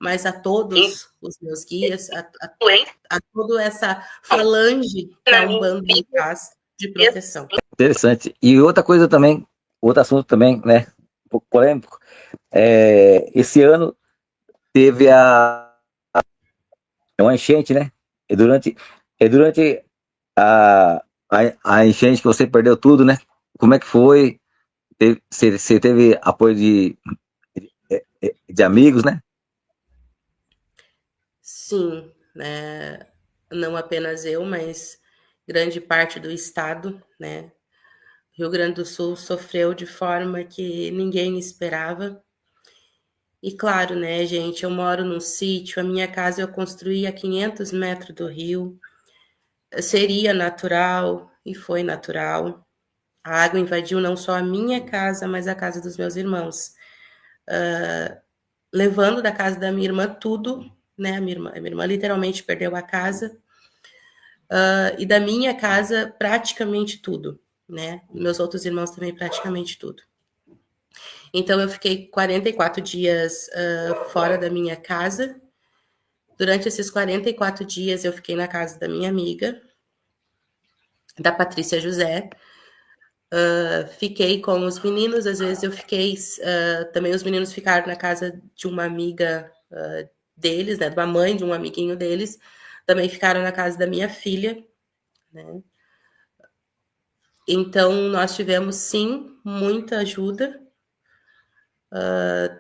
mas a todos os meus guias, a toda essa falange que a Umbanda me faz de proteção. interessante. E outra coisa também, outro assunto também, né? Um pouco polêmico. Esse ano teve uma enchente, né? E durante a enchente que você perdeu tudo, né? Como é que foi? Você teve apoio de amigos, né? Sim, né? Não apenas eu, mas grande parte do estado, né? Rio Grande do Sul sofreu de forma que ninguém esperava. E claro, né, gente, eu moro num sítio, a minha casa eu construí a 500 metros do rio. Seria natural, e foi natural. A água invadiu não só a minha casa, mas a casa dos meus irmãos. Levando da casa da minha irmã tudo, né? A minha irmã literalmente perdeu a casa. E da minha casa, praticamente tudo, né? Meus outros irmãos também, praticamente tudo. Então, eu fiquei 44 dias fora da minha casa. Durante esses 44 dias, eu fiquei na casa da minha amiga, da Patrícia José. Fiquei com os meninos, às vezes eu fiquei... também os meninos ficaram na casa de uma amiga deles, né? De uma mãe de um amiguinho deles. Também ficaram na casa da minha filha, né? Então, nós tivemos, sim, muita ajuda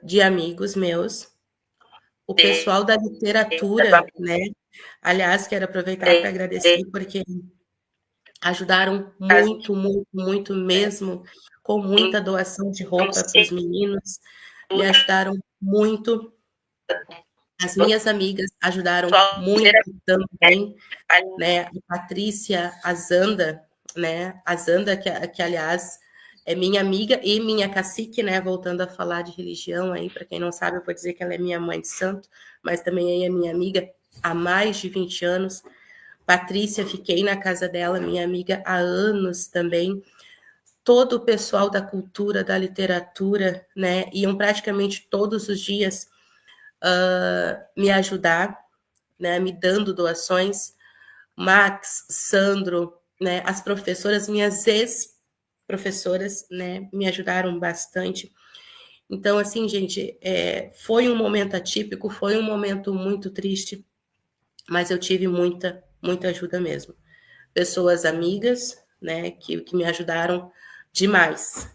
de amigos meus. O pessoal da literatura, né? Aliás, quero aproveitar para agradecer, porque ajudaram muito, muito, muito mesmo, com muita doação de roupa para os meninos, me ajudaram muito. As minhas amigas ajudaram muito também, né? A Patrícia, a Zanda, né? A Zanda, que aliás é minha amiga e minha cacique, né? Voltando a falar de religião aí, para quem não sabe, eu vou dizer que ela é minha mãe de santo, mas também aí é minha amiga há mais de 20 anos. Patrícia, fiquei na casa dela, minha amiga há anos também. Todo o pessoal da cultura, da literatura, né? Iam praticamente todos os dias me ajudar, né? Me dando doações. Max, Sandro, né? As professoras, minhas ex-professoras, né? Me ajudaram bastante. Então, assim, gente, foi um momento atípico, foi um momento muito triste, mas eu tive muita, muita ajuda mesmo. Pessoas amigas, né, que me ajudaram demais.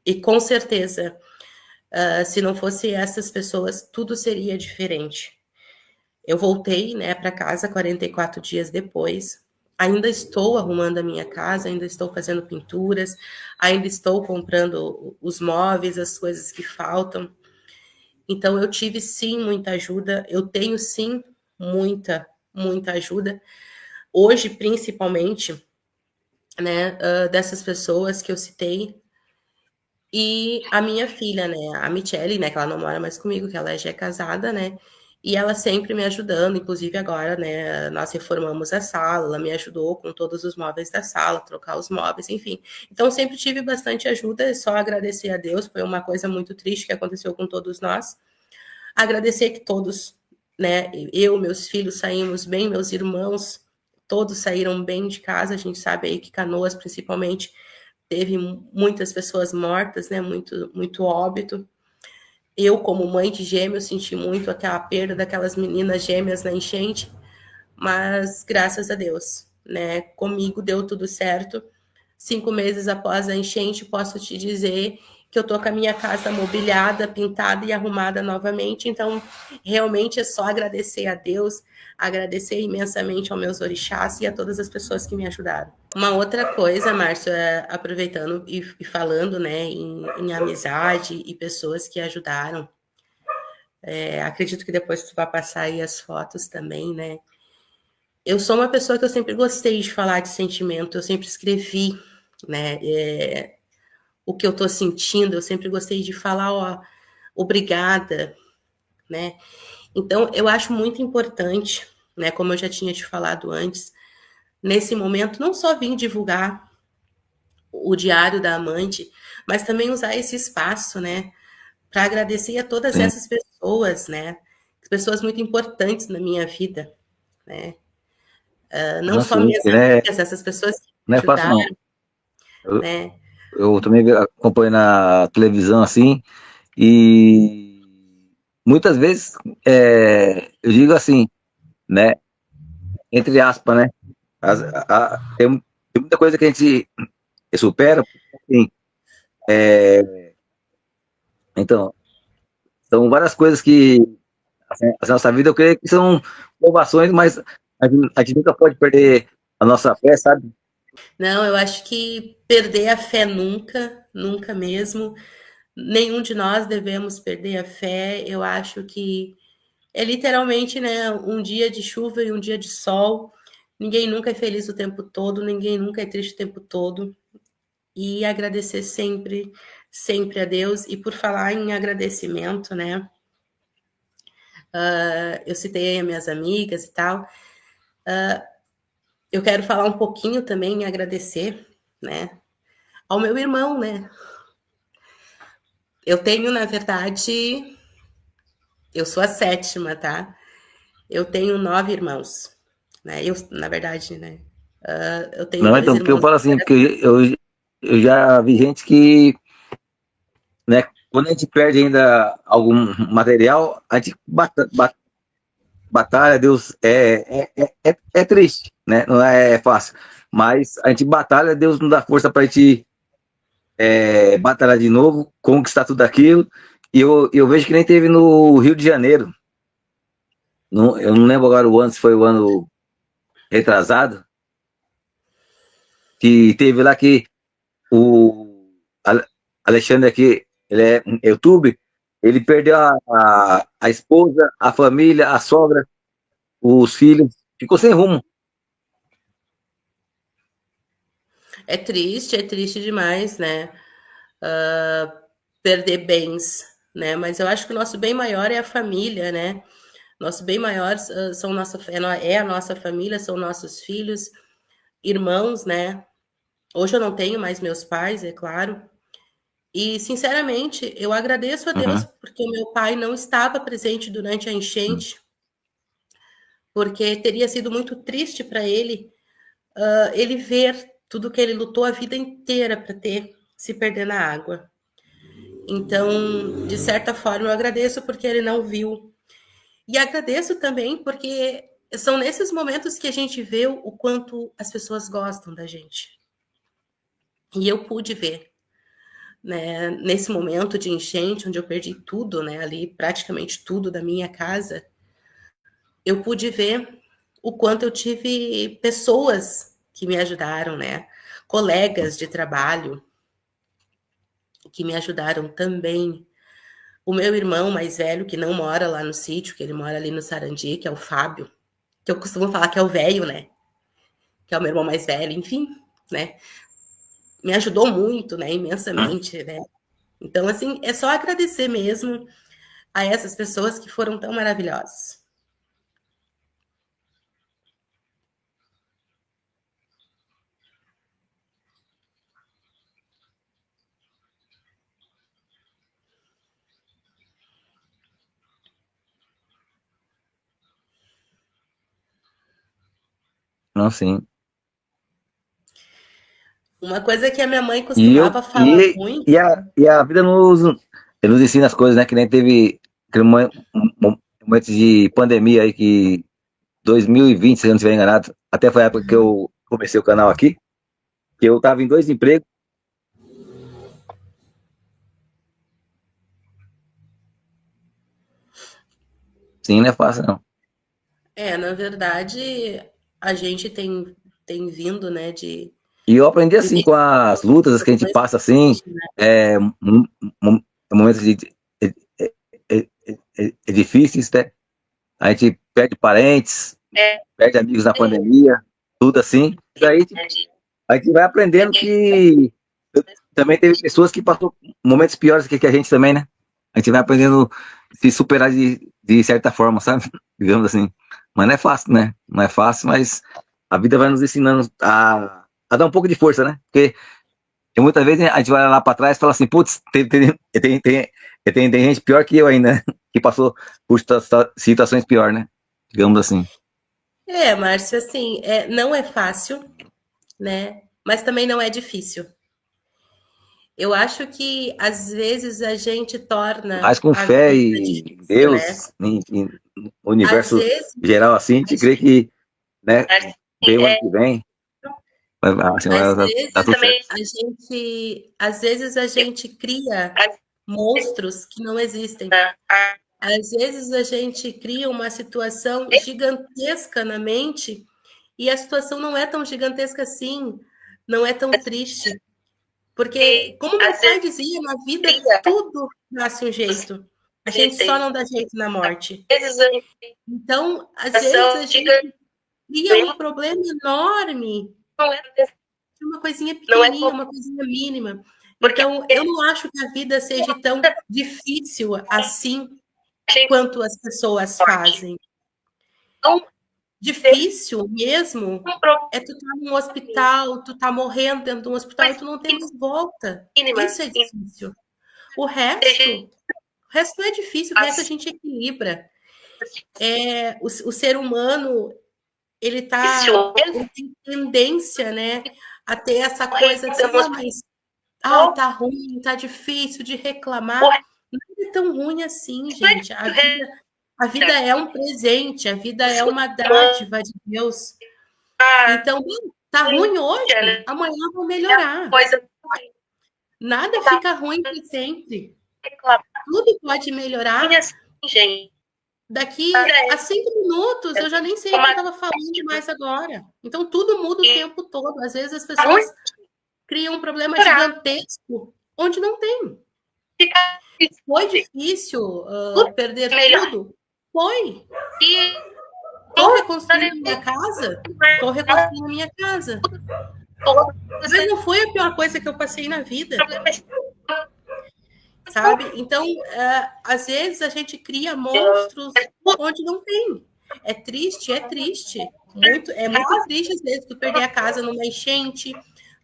E com certeza, se não fosse essas pessoas, tudo seria diferente. Eu voltei, né, para casa 44 dias depois. Ainda estou arrumando a minha casa, ainda estou fazendo pinturas, ainda estou comprando os móveis, as coisas que faltam. Então, eu tive, sim, muita ajuda. Eu tenho, sim, muita, muita ajuda. hoje, principalmente, né, dessas pessoas que eu citei, e a minha filha, né, a Michele, né, que ela não mora mais comigo, que ela já é casada, né, e ela sempre me ajudando, inclusive agora, né, nós reformamos a sala, ela me ajudou com todos os móveis da sala, trocar os móveis, enfim. Então, sempre tive bastante ajuda, é só agradecer a Deus, foi uma coisa muito triste que aconteceu com todos nós. Agradecer que todos, né, eu, meus filhos saímos bem, meus irmãos, todos saíram bem de casa, a gente sabe aí que Canoas, principalmente, teve muitas pessoas mortas, né, muito óbito. Eu, como mãe de gêmeos, senti muito aquela perda daquelas meninas gêmeas na enchente, mas graças a Deus, né, comigo deu tudo certo. 5 meses após a enchente, posso te dizer que eu tô com a minha casa mobiliada, pintada e arrumada novamente. Então, realmente é só agradecer a Deus, agradecer imensamente aos meus orixás e a todas as pessoas que me ajudaram. Uma outra coisa, Márcio, aproveitando e falando, né, em amizade e pessoas que ajudaram, acredito que depois tu vai passar aí as fotos também, né? Eu sou uma pessoa que eu sempre gostei de falar de sentimento, eu sempre escrevi, né? O que eu tô sentindo, eu sempre gostei de falar, ó, obrigada, né? Então, eu acho muito importante, né? Como eu já tinha te falado antes, nesse momento, não só vir divulgar o diário da amante, mas também usar esse espaço, né? Para agradecer a todas Sim. essas pessoas, né? Pessoas muito importantes na minha vida, né? Não Não, só sim, minhas porque amigas, essas pessoas que não me é fácil, não. ajudaram, Eu, né? eu também acompanho na televisão, assim, e muitas vezes, eu digo assim, né, entre aspas, né, as- tem muita coisa que a gente supera, assim, então, são várias coisas que a nossa vida, eu creio que são provações, mas a gente nunca pode perder a nossa fé, sabe? Não, eu acho que perder a fé nunca, nunca mesmo. Nenhum de nós devemos perder a fé. Eu acho que é literalmente, né, um dia de chuva e um dia de sol. Ninguém nunca é feliz o tempo todo, ninguém nunca é triste o tempo todo. E agradecer sempre, sempre a Deus. E por falar em agradecimento, né? Eu citei as minhas amigas e tal. Eu quero falar um pouquinho também e agradecer, né? Ao meu irmão, né? Eu tenho, na verdade, eu sou a sétima, tá? Eu tenho 9 irmãos, né? Eu, na verdade, né? Eu tenho Não, 2 então, porque eu irmãos. falo assim, porque eu já vi gente que, né, quando a gente perde ainda algum material, a gente batalha, Deus, é triste, né? Não é fácil. Mas a gente batalha, Deus não dá força para a gente batalhar de novo, conquistar tudo aquilo. E eu vejo que nem teve no Rio de Janeiro. Não, eu não lembro agora o ano, se foi o ano retrasado, que teve lá que o Alexandre aqui, ele é YouTube, ele perdeu a esposa, a família, a sogra, os filhos, ficou sem rumo. É triste demais, né? Perder bens, né? Mas eu acho que o nosso bem maior é a família, né? Nosso bem maior são é a nossa família, são nossos filhos, irmãos, né? Hoje eu não tenho mais meus pais, é claro. E, sinceramente, eu agradeço a Deus Uhum. porque o meu pai não estava presente durante a enchente, porque teria sido muito triste para ele, ele ver tudo que ele lutou a vida inteira para ter se perder na água. Então, de certa forma, eu agradeço porque ele não viu. E agradeço também porque são nesses momentos que a gente vê o quanto as pessoas gostam da gente. E eu pude ver, né, nesse momento de enchente, onde eu perdi tudo, né, ali praticamente tudo da minha casa, eu pude ver o quanto eu tive pessoas que me ajudaram, né, colegas de trabalho que me ajudaram também. O meu irmão mais velho, que não mora lá no sítio, que ele mora ali no Sarandi, que é o Fábio, que eu costumo falar que é o velho, né? que é o meu irmão mais velho, enfim, né? Me ajudou muito, né? Imensamente, né? Então, assim, é só agradecer mesmo a essas pessoas que foram tão maravilhosas. Não, sim. Uma coisa que a minha mãe E, eu, costumava falar muito. e a vida nos ensina as coisas, né? Que nem teve aquele momento de pandemia aí que 2020, se eu não estiver enganado, até foi a época que eu comecei o canal aqui, que eu tava em 2 empregos. Sim, não é fácil, não. Na verdade, a gente tem vindo, né, de E eu aprendi assim com as lutas que a gente situações passa assim, né? é, momentos é, é, difíceis, né? A gente perde parentes, perde amigos na pandemia, tudo assim. Daí a gente vai aprendendo que também teve pessoas que passaram momentos piores que a gente também, né? A gente vai aprendendo a se superar de certa forma, sabe? Digamos assim. Mas não é fácil, né? Não é fácil, mas a vida vai nos ensinando a dar um pouco de força, né? Porque muitas vezes a gente vai lá para trás e fala assim, putz, tem gente pior que eu ainda, né? Que passou por situações piores, né? Digamos assim. Márcio, assim, não é fácil, né? Mas também não é difícil. Eu acho que às vezes a gente torna Mas com a fé vida em difícil, né? Deus, em Às universo vezes, geral assim, a gente crê que, né, bem o ano que vem, assim, vai às dar vezes tudo certo. às vezes a gente cria monstros que não existem. Às vezes a gente cria uma situação gigantesca na mente e a situação não é tão gigantesca assim, não é tão triste. Porque, como meu pai dizia, na vida tudo nasce um jeito. A gente só não dá jeito na morte. Então, às vezes a gente cria um problema enorme, uma coisinha pequenininha, uma coisinha mínima. Então, eu não acho que a vida seja tão difícil assim quanto as pessoas fazem. Difícil mesmo é tu estar num hospital, tu tá morrendo dentro de um hospital e tu não tem mais volta. Isso é difícil. O resto não é difícil, o resto a gente equilibra. O ser humano, ele tem tendência, né, a ter essa coisa de assim, mas tá ruim, tá difícil, de reclamar. Não é tão ruim assim, gente. A vida é um presente, a vida é uma dádiva de Deus. Então, tá ruim hoje, amanhã vai melhorar. Nada fica ruim para sempre. Tudo pode melhorar. Daqui a 5 minutos, eu já nem sei o que eu estava falando mais agora. Então, tudo muda o tempo todo. Às vezes, as pessoas criam um problema gigantesco onde não tem. Foi difícil perder tudo? Foi. Estou reconstruindo minha casa? Estou reconstruindo minha casa. Mas não foi a pior coisa que eu passei na vida. Sabe? Então, às vezes a gente cria monstros onde não tem. É triste, é triste. É muito triste, às vezes, tu perder a casa numa enchente,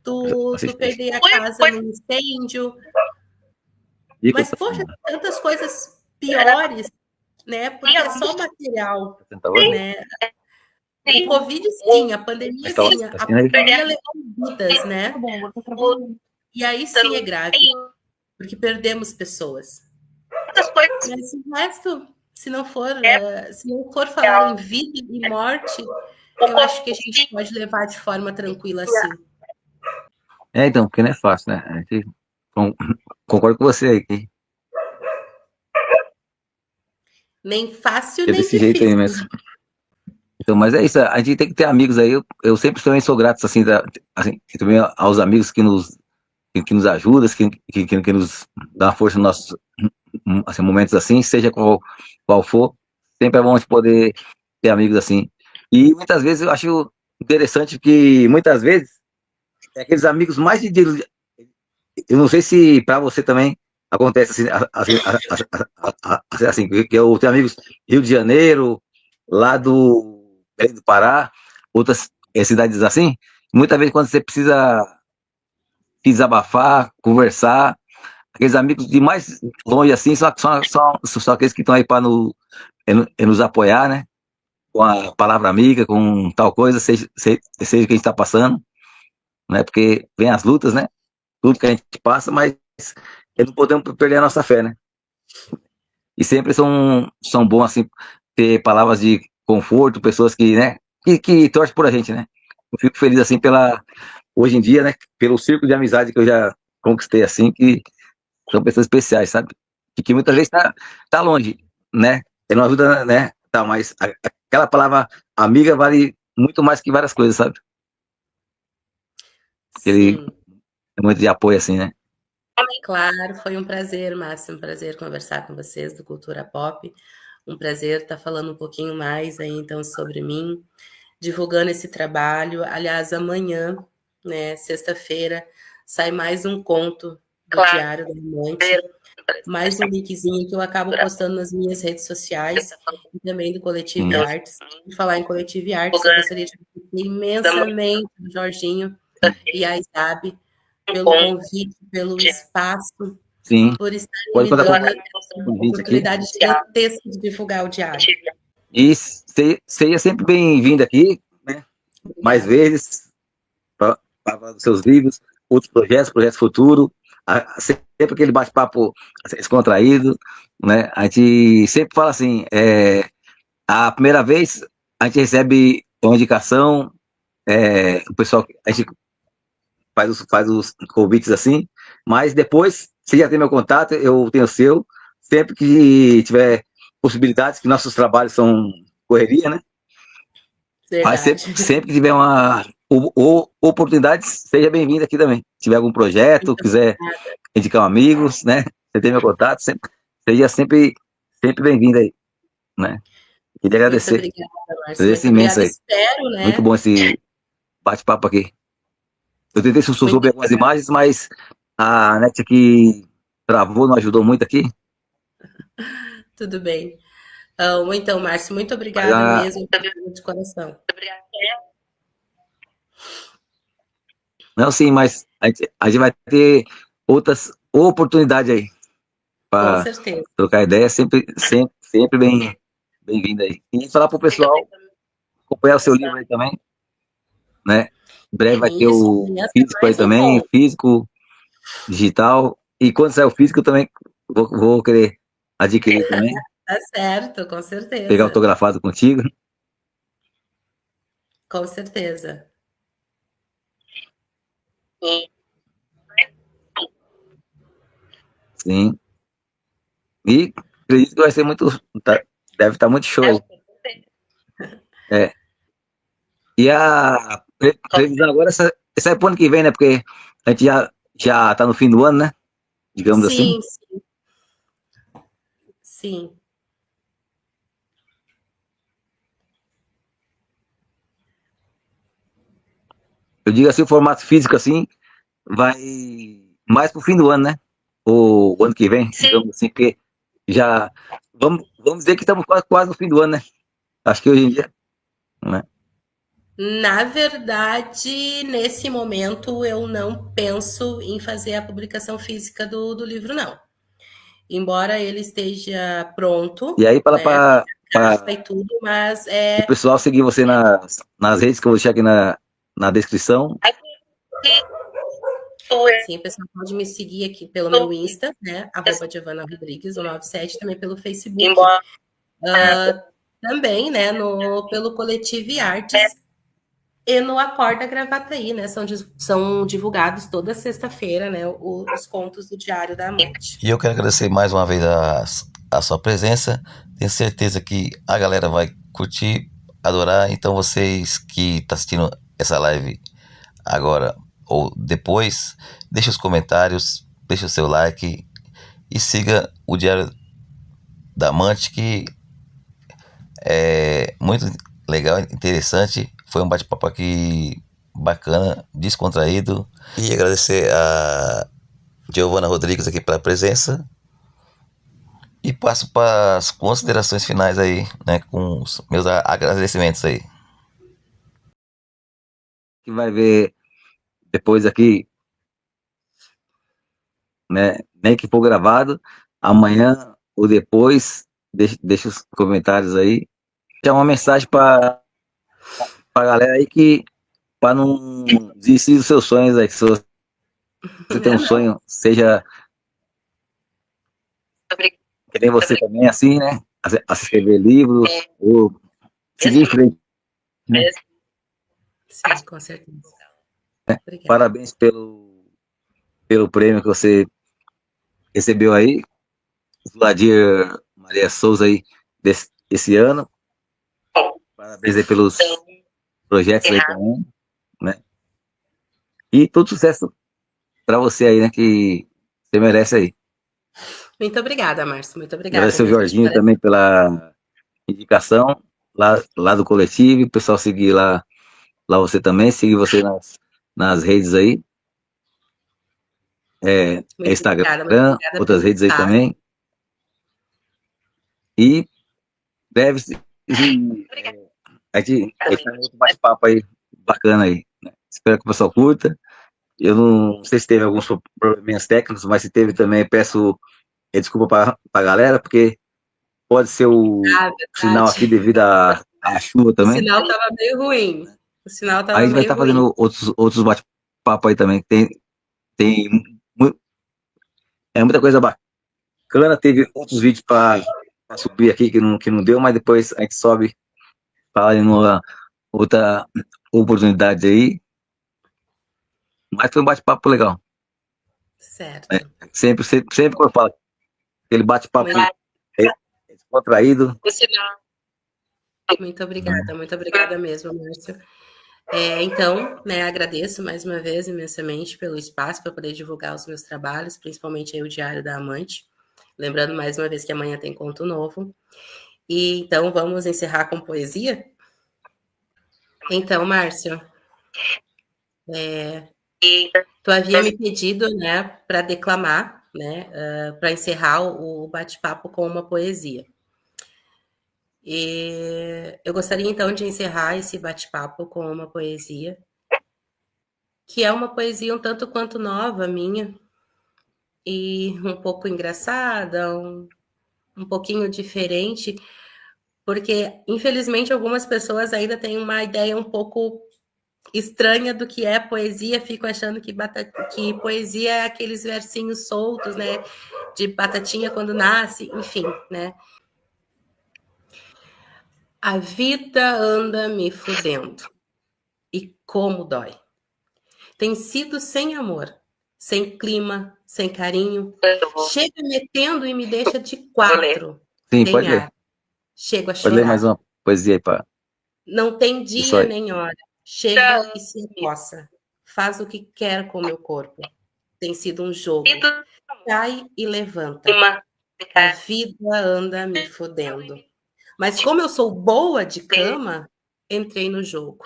tu perder a casa num incêndio. Mas, poxa, tantas coisas piores, né? Porque é só material, né? O Covid, sim, a pandemia, sim. A pandemia levou vidas, né? E aí, sim, é grave. Porque perdemos pessoas. Mas o resto, se não for falar em vida e morte, eu acho que a gente pode levar de forma tranquila assim. Então, porque não é fácil, né? A gente concordo com você aí. Nem fácil, nem desse difícil. Jeito aí mesmo. Então, mas é isso, a gente tem que ter amigos aí. Eu sempre também sou grato, assim, também aos amigos que nos ajudam, que nos dão força nos nossos assim, momentos assim, seja qual for. Sempre é bom a gente poder ter amigos assim. E muitas vezes eu acho interessante que muitas vezes é aqueles amigos mais eu não sei se para você também acontece assim, que eu tenho amigos Rio de Janeiro, lá do Pará, outras cidades assim. Muitas vezes quando você precisa se desabafar, conversar, aqueles amigos de mais longe assim são aqueles que estão aí para nos apoiar, né? Com a palavra amiga, com tal coisa, seja o que a gente está passando, né? Porque vem as lutas, né? Tudo que a gente passa, mas não podemos perder a nossa fé, né? E sempre são bons, assim, ter palavras de conforto, pessoas que, né, que torcem por a gente, né? Eu fico feliz, assim, hoje em dia, né, pelo círculo de amizade que eu já conquistei, assim, que são pessoas especiais, sabe? E que muitas vezes tá longe, né? E não ajuda, né? Tá, mas aquela palavra amiga vale muito mais que várias coisas, sabe? Aquele Sim, muito de apoio, assim, né? claro, foi um prazer, Márcio, um prazer conversar com vocês do Cultura Pop. Um prazer estar falando um pouquinho mais aí, então, sobre mim, divulgando esse trabalho. Aliás, amanhã, né, sexta-feira, sai mais um conto do Diário da Amante, mais um linkzinho que eu acabo postando nas minhas redes sociais e também do Coletive Sim, Artes. E falar em Coletive Artes, eu gostaria de agradecer imensamente o Jorginho e a Isab pelo convite, pelo espaço, sim. por estarem Pode me contar com dando a essa gente aqui. oportunidade gigantesca de divulgar o diário. E seja sempre bem-vindo aqui, né? Mais Obrigada. vezes, para falar dos seus livros, outros projetos futuros, sempre aquele bate-papo descontraído, né? A gente sempre fala assim, a primeira vez a gente recebe uma indicação, o pessoal, a gente faz os convites assim, mas depois, você já tem meu contato, eu tenho o seu, sempre que tiver possibilidades, que nossos trabalhos são correria, né? Mas Verdade. sempre que tiver uma oportunidade, seja bem-vindo aqui também. Se tiver algum projeto, Muito quiser obrigada. indicar amigos, né? Você tem meu contato, seja sempre bem-vindo aí, né? Queria Muito agradecer, obrigada, Márcio. agradecer Muito imenso obrigada. aí. Espero, Muito né? bom esse bate-papo aqui. Eu tentei Muito subir algumas imagens, mas a net aqui travou, não ajudou muito aqui. tudo bem. Então, Márcio, muito Mas obrigada mesmo, de coração. não, sim, mas a gente vai ter outras oportunidades aí Com para certeza. trocar ideia, sempre bem-vindo aí. E falar pro pessoal acompanhar o seu livro aí também, né? Em breve vai ter Isso, o amanhã tem físico aí mais um também, ponto. físico, digital. E quando sair o físico eu também vou querer adquirir também, Tá certo, com pegar certeza. autografado contigo. Com certeza. Sim. E acredito que vai ser deve estar muito show aí. É. E a previsão agora essa é pro ano que vem, né? Porque a gente já tá no fim do ano, né? Digamos assim. Sim, sim. Eu digo assim, o formato físico assim, vai mais pro fim do ano, né? O ano que vem, digamos assim, porque já. Vamos dizer que estamos quase no fim do ano, né? Acho que hoje em dia, né? Na verdade, nesse momento, eu não penso em fazer a publicação física do livro, não. Embora ele esteja E pronto, aí, né? para E tudo, mas o pessoal seguir você nas redes que eu vou deixar aqui na descrição. sim, o pessoal pode me seguir aqui pelo meu Insta, né? @Giovana Rodrigues, 197, também pelo Facebook. Também, né? Pelo Coletive Artes e no Acorda Gravataí, né? São divulgados toda sexta-feira, né? Os contos do Diário da Amante. E eu quero agradecer mais uma vez a sua presença. Tenho certeza que a galera vai curtir, adorar. Então vocês que estão assistindo essa live agora ou depois, deixe os comentários, deixe o seu like e siga o Diário da Amante, que é muito legal, interessante, Foi um bate-papo aqui bacana, descontraído. E agradecer a Giovana Rodrigues aqui pela presença. E passo para as considerações finais aí, né? Com os meus agradecimentos aí. Que vai ver depois aqui, né? Nem que for gravado, amanhã ou depois, deixa os comentários aí. É uma mensagem para a galera aí que para não desistir dos seus sonhos aí. Se você tem um sonho, seja que nem você também, assim, né? A escrever livros, ou seguir em frente, né? Sim, com certeza. Obrigada. Parabéns pelo prêmio que você recebeu aí, Vladir Maria Souza aí, esse ano. Parabéns aí pelos projetos aí também, né? E todo sucesso para você aí, né? Que você merece aí. Muito obrigada, Márcio. Muito obrigada. Agradecer o Jorginho também pela indicação lá do coletivo. O pessoal seguir lá você também, seguir você nas redes aí. Instagram, obrigada, outras redes aí também. E deve a gente tá em outro bate-papo aí bacana aí, né? Espero que o pessoal curta. Eu não sei se teve alguns probleminhas técnicos, mas se teve também, peço desculpa para a galera, porque pode ser o sinal aqui devido à chuva também. O sinal estava meio ruim. Aí a gente vai estar fazendo outros bate-papo aí também. Tem muita coisa bacana. Teve outros vídeos para subir aqui que não deu, mas depois a gente sobe para numa outra oportunidade aí. Mas foi um bate-papo legal. Certo. Sempre que eu falo, aquele bate-papo descontraído. Muito obrigada mesmo, Márcio. Então, né, agradeço mais uma vez imensamente pelo espaço para poder divulgar os meus trabalhos, principalmente aí o Diário da Amante. Lembrando mais uma vez que amanhã tem conto novo. E então vamos encerrar com poesia? Então, Márcio, tu havia me pedido, né, para declamar, né, para encerrar o bate-papo com uma poesia. E eu gostaria então de encerrar esse bate-papo com uma poesia, que é uma poesia um tanto quanto nova minha, e um pouco engraçada, um pouquinho diferente, porque infelizmente algumas pessoas ainda têm uma ideia um pouco estranha do que é poesia, fico achando que poesia é aqueles versinhos soltos, né, de batatinha quando nasce, enfim, né. A vida anda me fudendo, e como dói. Tem sido sem amor, sem clima, sem carinho, chega metendo e me deixa de quatro. Sim, pode ler. Chego a chorar. Pode ler mais uma poesia aí para... Não tem dia nem hora. Chega e se encoça. Faz o que quer com meu corpo. Tem sido um jogo. Cai e levanta. A vida anda me fodendo. Mas como eu sou boa de cama, entrei no jogo.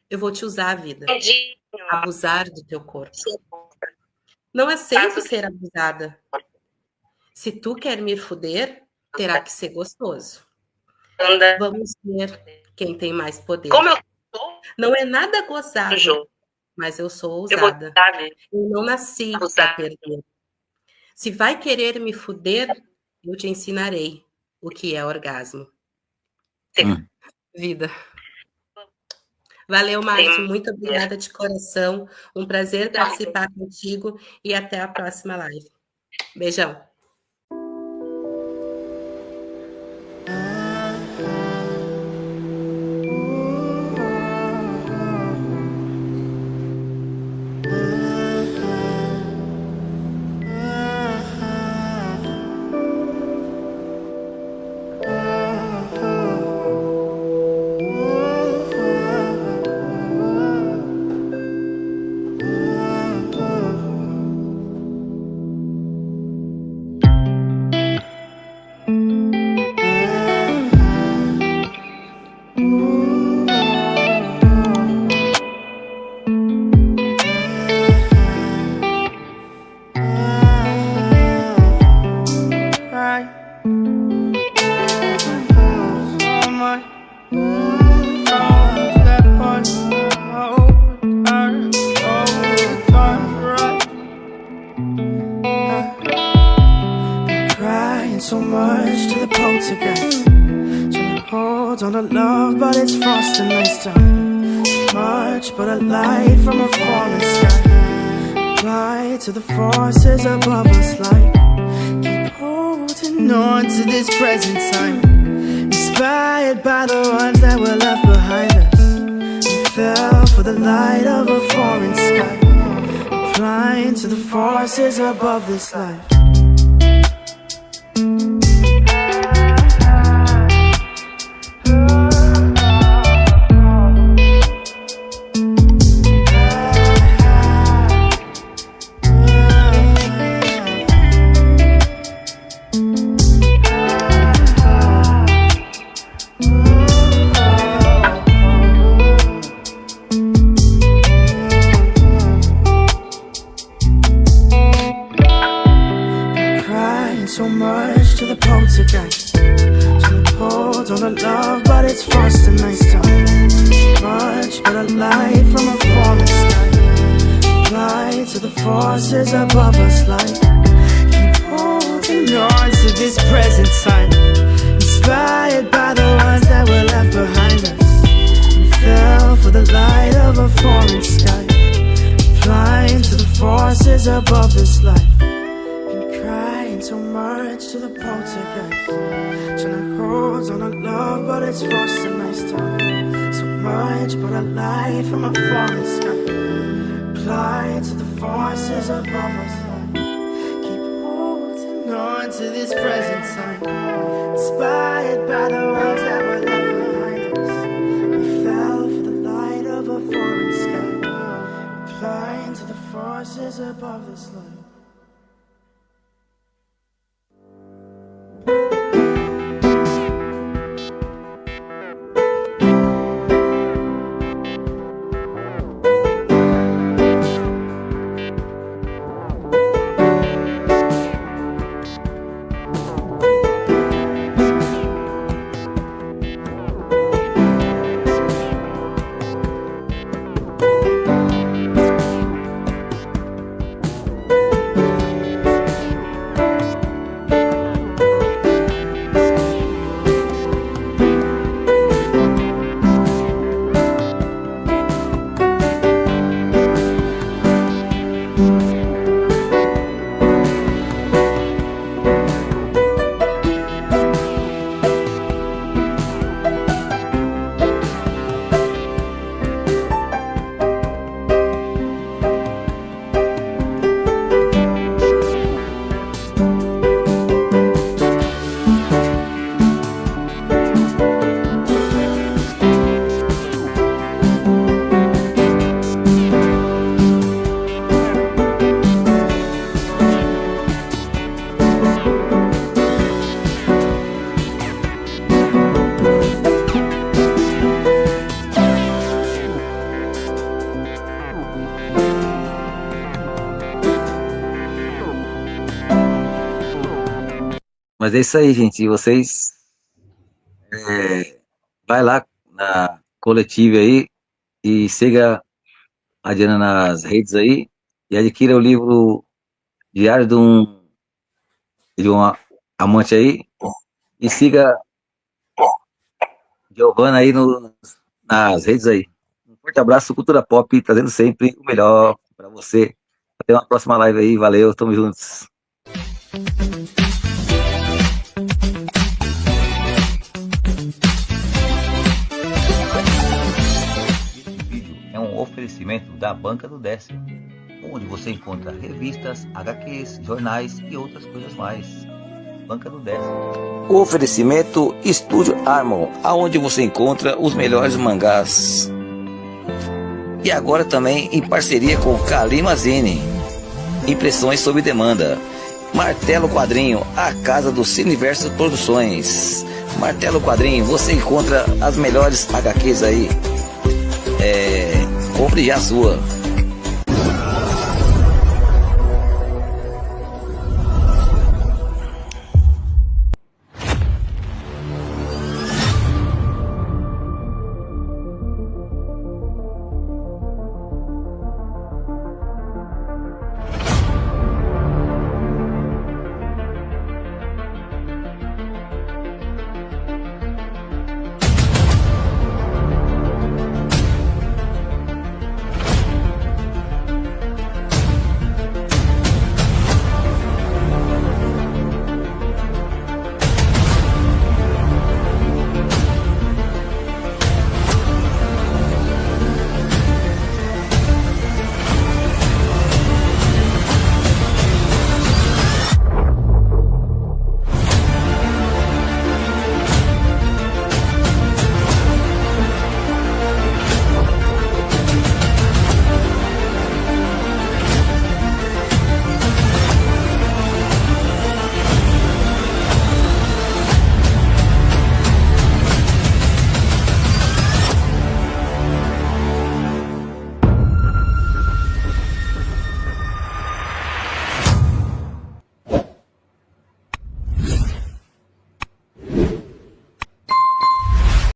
Eu vou te usar a vida. Abusar do teu corpo. Não aceito ser abusada. Se tu quer me fuder, terá que ser gostoso. Vamos ver quem tem mais poder. Não é nada gozado, mas eu sou ousada. Eu não nasci para perder. Se vai querer me fuder, eu te ensinarei o que é orgasmo. Vida. Valeu, Márcio. Muito obrigada de coração. Um prazer participar contigo e até a próxima live. Beijão. much but a light from a falling sky. Fly to the forces above us like keep holding on to this present time. Inspired by the ones that were left behind us. We fell for the light of a foreign sky. Flying to the forces above this life. So much to the poltergeist. Trying to hold on to love, but it's fast and nice time. Much but a light from a falling sky. Fly to the forces above us like keep holding on to this present time. Inspired by the ones that were left behind us. We fell for the light of a foreign sky. Flying to the forces above this life. So much to the poltergeist. Trying to hold on to love, but it's frost and nice time. So much but a light from a falling sky. Fly to the forces above us. Keep holding on to this present time. Inspired by the ones that were left behind us. We fell for the light of a foreign sky. Flying to the forces above this light. Mas é isso aí, gente. E vocês vai lá na coletiva aí e siga a Diana nas redes aí e adquira o livro Diário de um Amante aí e siga Giovana aí nas redes aí. Um forte abraço, Cultura Pop, trazendo sempre o melhor para você. Até uma próxima live aí. Valeu, tamo juntos. Oferecimento da Banca do Décio, onde você encontra revistas, HQs, jornais e outras coisas mais. Banca do Décio. Oferecimento Estúdio Harmon, aonde você encontra os melhores mangás. E agora também em parceria com Kalimazine, impressões sob demanda. Martelo Quadrinho, a casa do Cineverso Produções. Martelo Quadrinho, você encontra as melhores HQs aí. Compre já a sua.